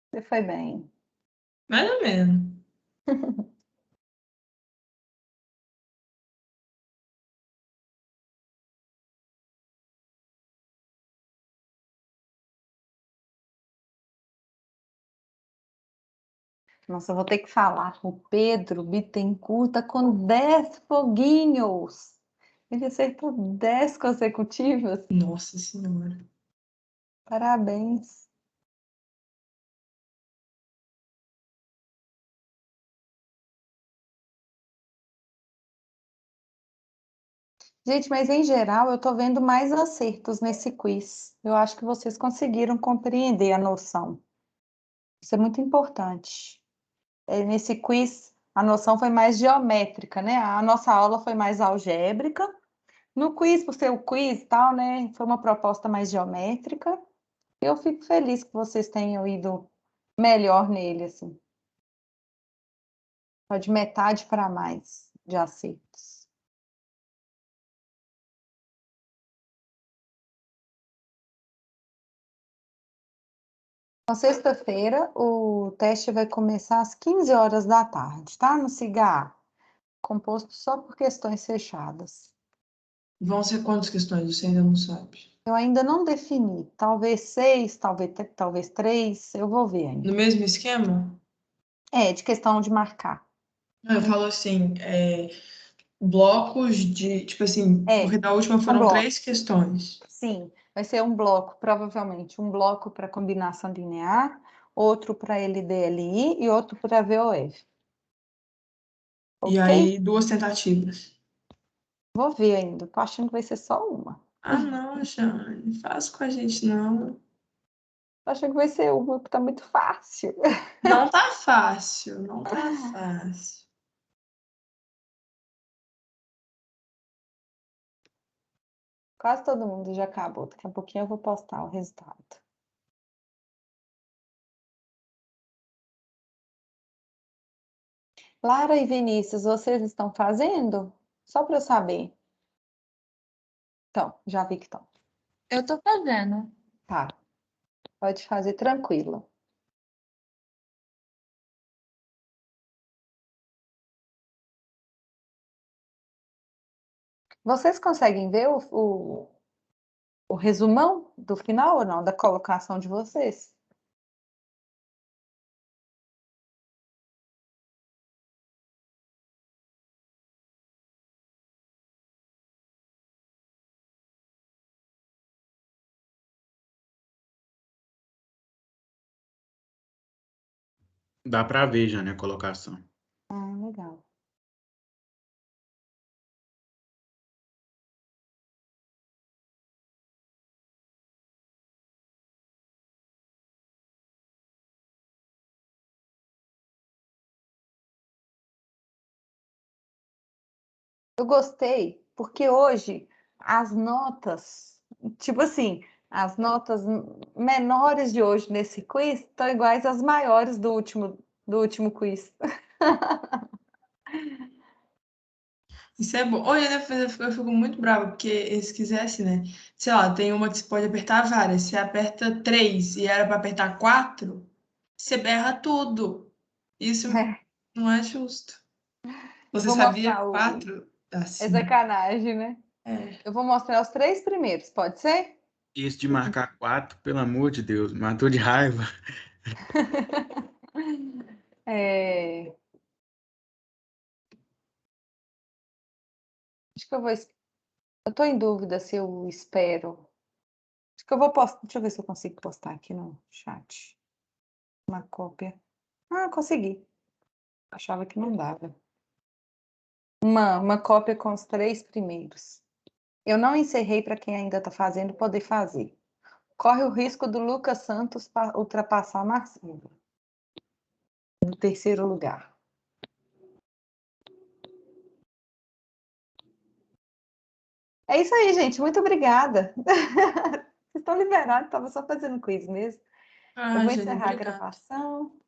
Você foi bem. Mais ou menos. Nossa, eu vou ter que falar. O Pedro Bittencourt tá com 10 foguinhos. Ele acertou 10 consecutivas. Nossa senhora. Parabéns. Gente, mas em geral eu tô vendo mais acertos nesse quiz. Eu acho que vocês conseguiram compreender a noção. Isso é muito importante. Nesse quiz, a noção foi mais geométrica, né? A nossa aula foi mais algébrica. No quiz, por ser o quiz e tal, né? Foi uma proposta mais geométrica. Eu fico feliz que vocês tenham ido melhor nele, assim. Só de metade para mais de acertos. Na sexta-feira, o teste vai começar às 15 horas da tarde, tá? No CIGA, composto só por questões fechadas. Vão ser quantas questões? Você ainda não sabe. Eu ainda não defini. Talvez 6, talvez 3. Eu vou ver ainda. No mesmo esquema? De questão de marcar. Eu falo assim, blocos de, tipo assim, porque da última foram bloco. 3 questões. Sim, vai ser um bloco, provavelmente. Um bloco para combinação linear, outro para LDLI e outro para VOF. E aí, 2 tentativas. Vou ver ainda. Tô achando que vai ser só uma. Ah, não, Jane, não faz com a gente, não. Tô achando que vai ser uma, que tá muito fácil. Não tá fácil, não tá fácil. Quase todo mundo já acabou. Daqui a pouquinho eu vou postar o resultado. Lara e Vinícius, vocês estão fazendo? Só para eu saber. Então, já vi que estão. Eu tô fazendo. Tá. Pode fazer tranquilo. Vocês conseguem ver o resumão do final ou não? Da colocação de vocês? Dá para ver já, né, a colocação. Ah, legal. Eu gostei, porque hoje as notas, tipo assim, as notas menores de hoje nesse quiz estão iguais às maiores do último quiz. Isso é bom. Olha, eu fico muito brava, porque se quisesse, né? Sei lá, tem uma que você pode apertar várias. Você aperta 3 e era para apertar 4, você berra tudo. Isso É. não é justo. Você Vou sabia mostrar 4? É Assim. sacanagem, né? É. Eu vou mostrar os 3 primeiros, pode ser? Isso de marcar 4, pelo amor de Deus, matou de raiva. É, Acho que eu vou. Eu tô em dúvida se eu espero. Acho que eu vou postar. Deixa eu ver se eu consigo postar aqui no chat. Uma cópia. Ah, consegui. Achava que não dava. Uma cópia com os 3 primeiros. Eu não encerrei para quem ainda está fazendo poder fazer. Corre o risco do Lucas Santos ultrapassar a Marcelo. No terceiro lugar. É isso aí, gente. Muito obrigada. Vocês estão liberados, estava só fazendo quiz mesmo. Eu Ah, vou Jane, encerrar a obrigada. gravação.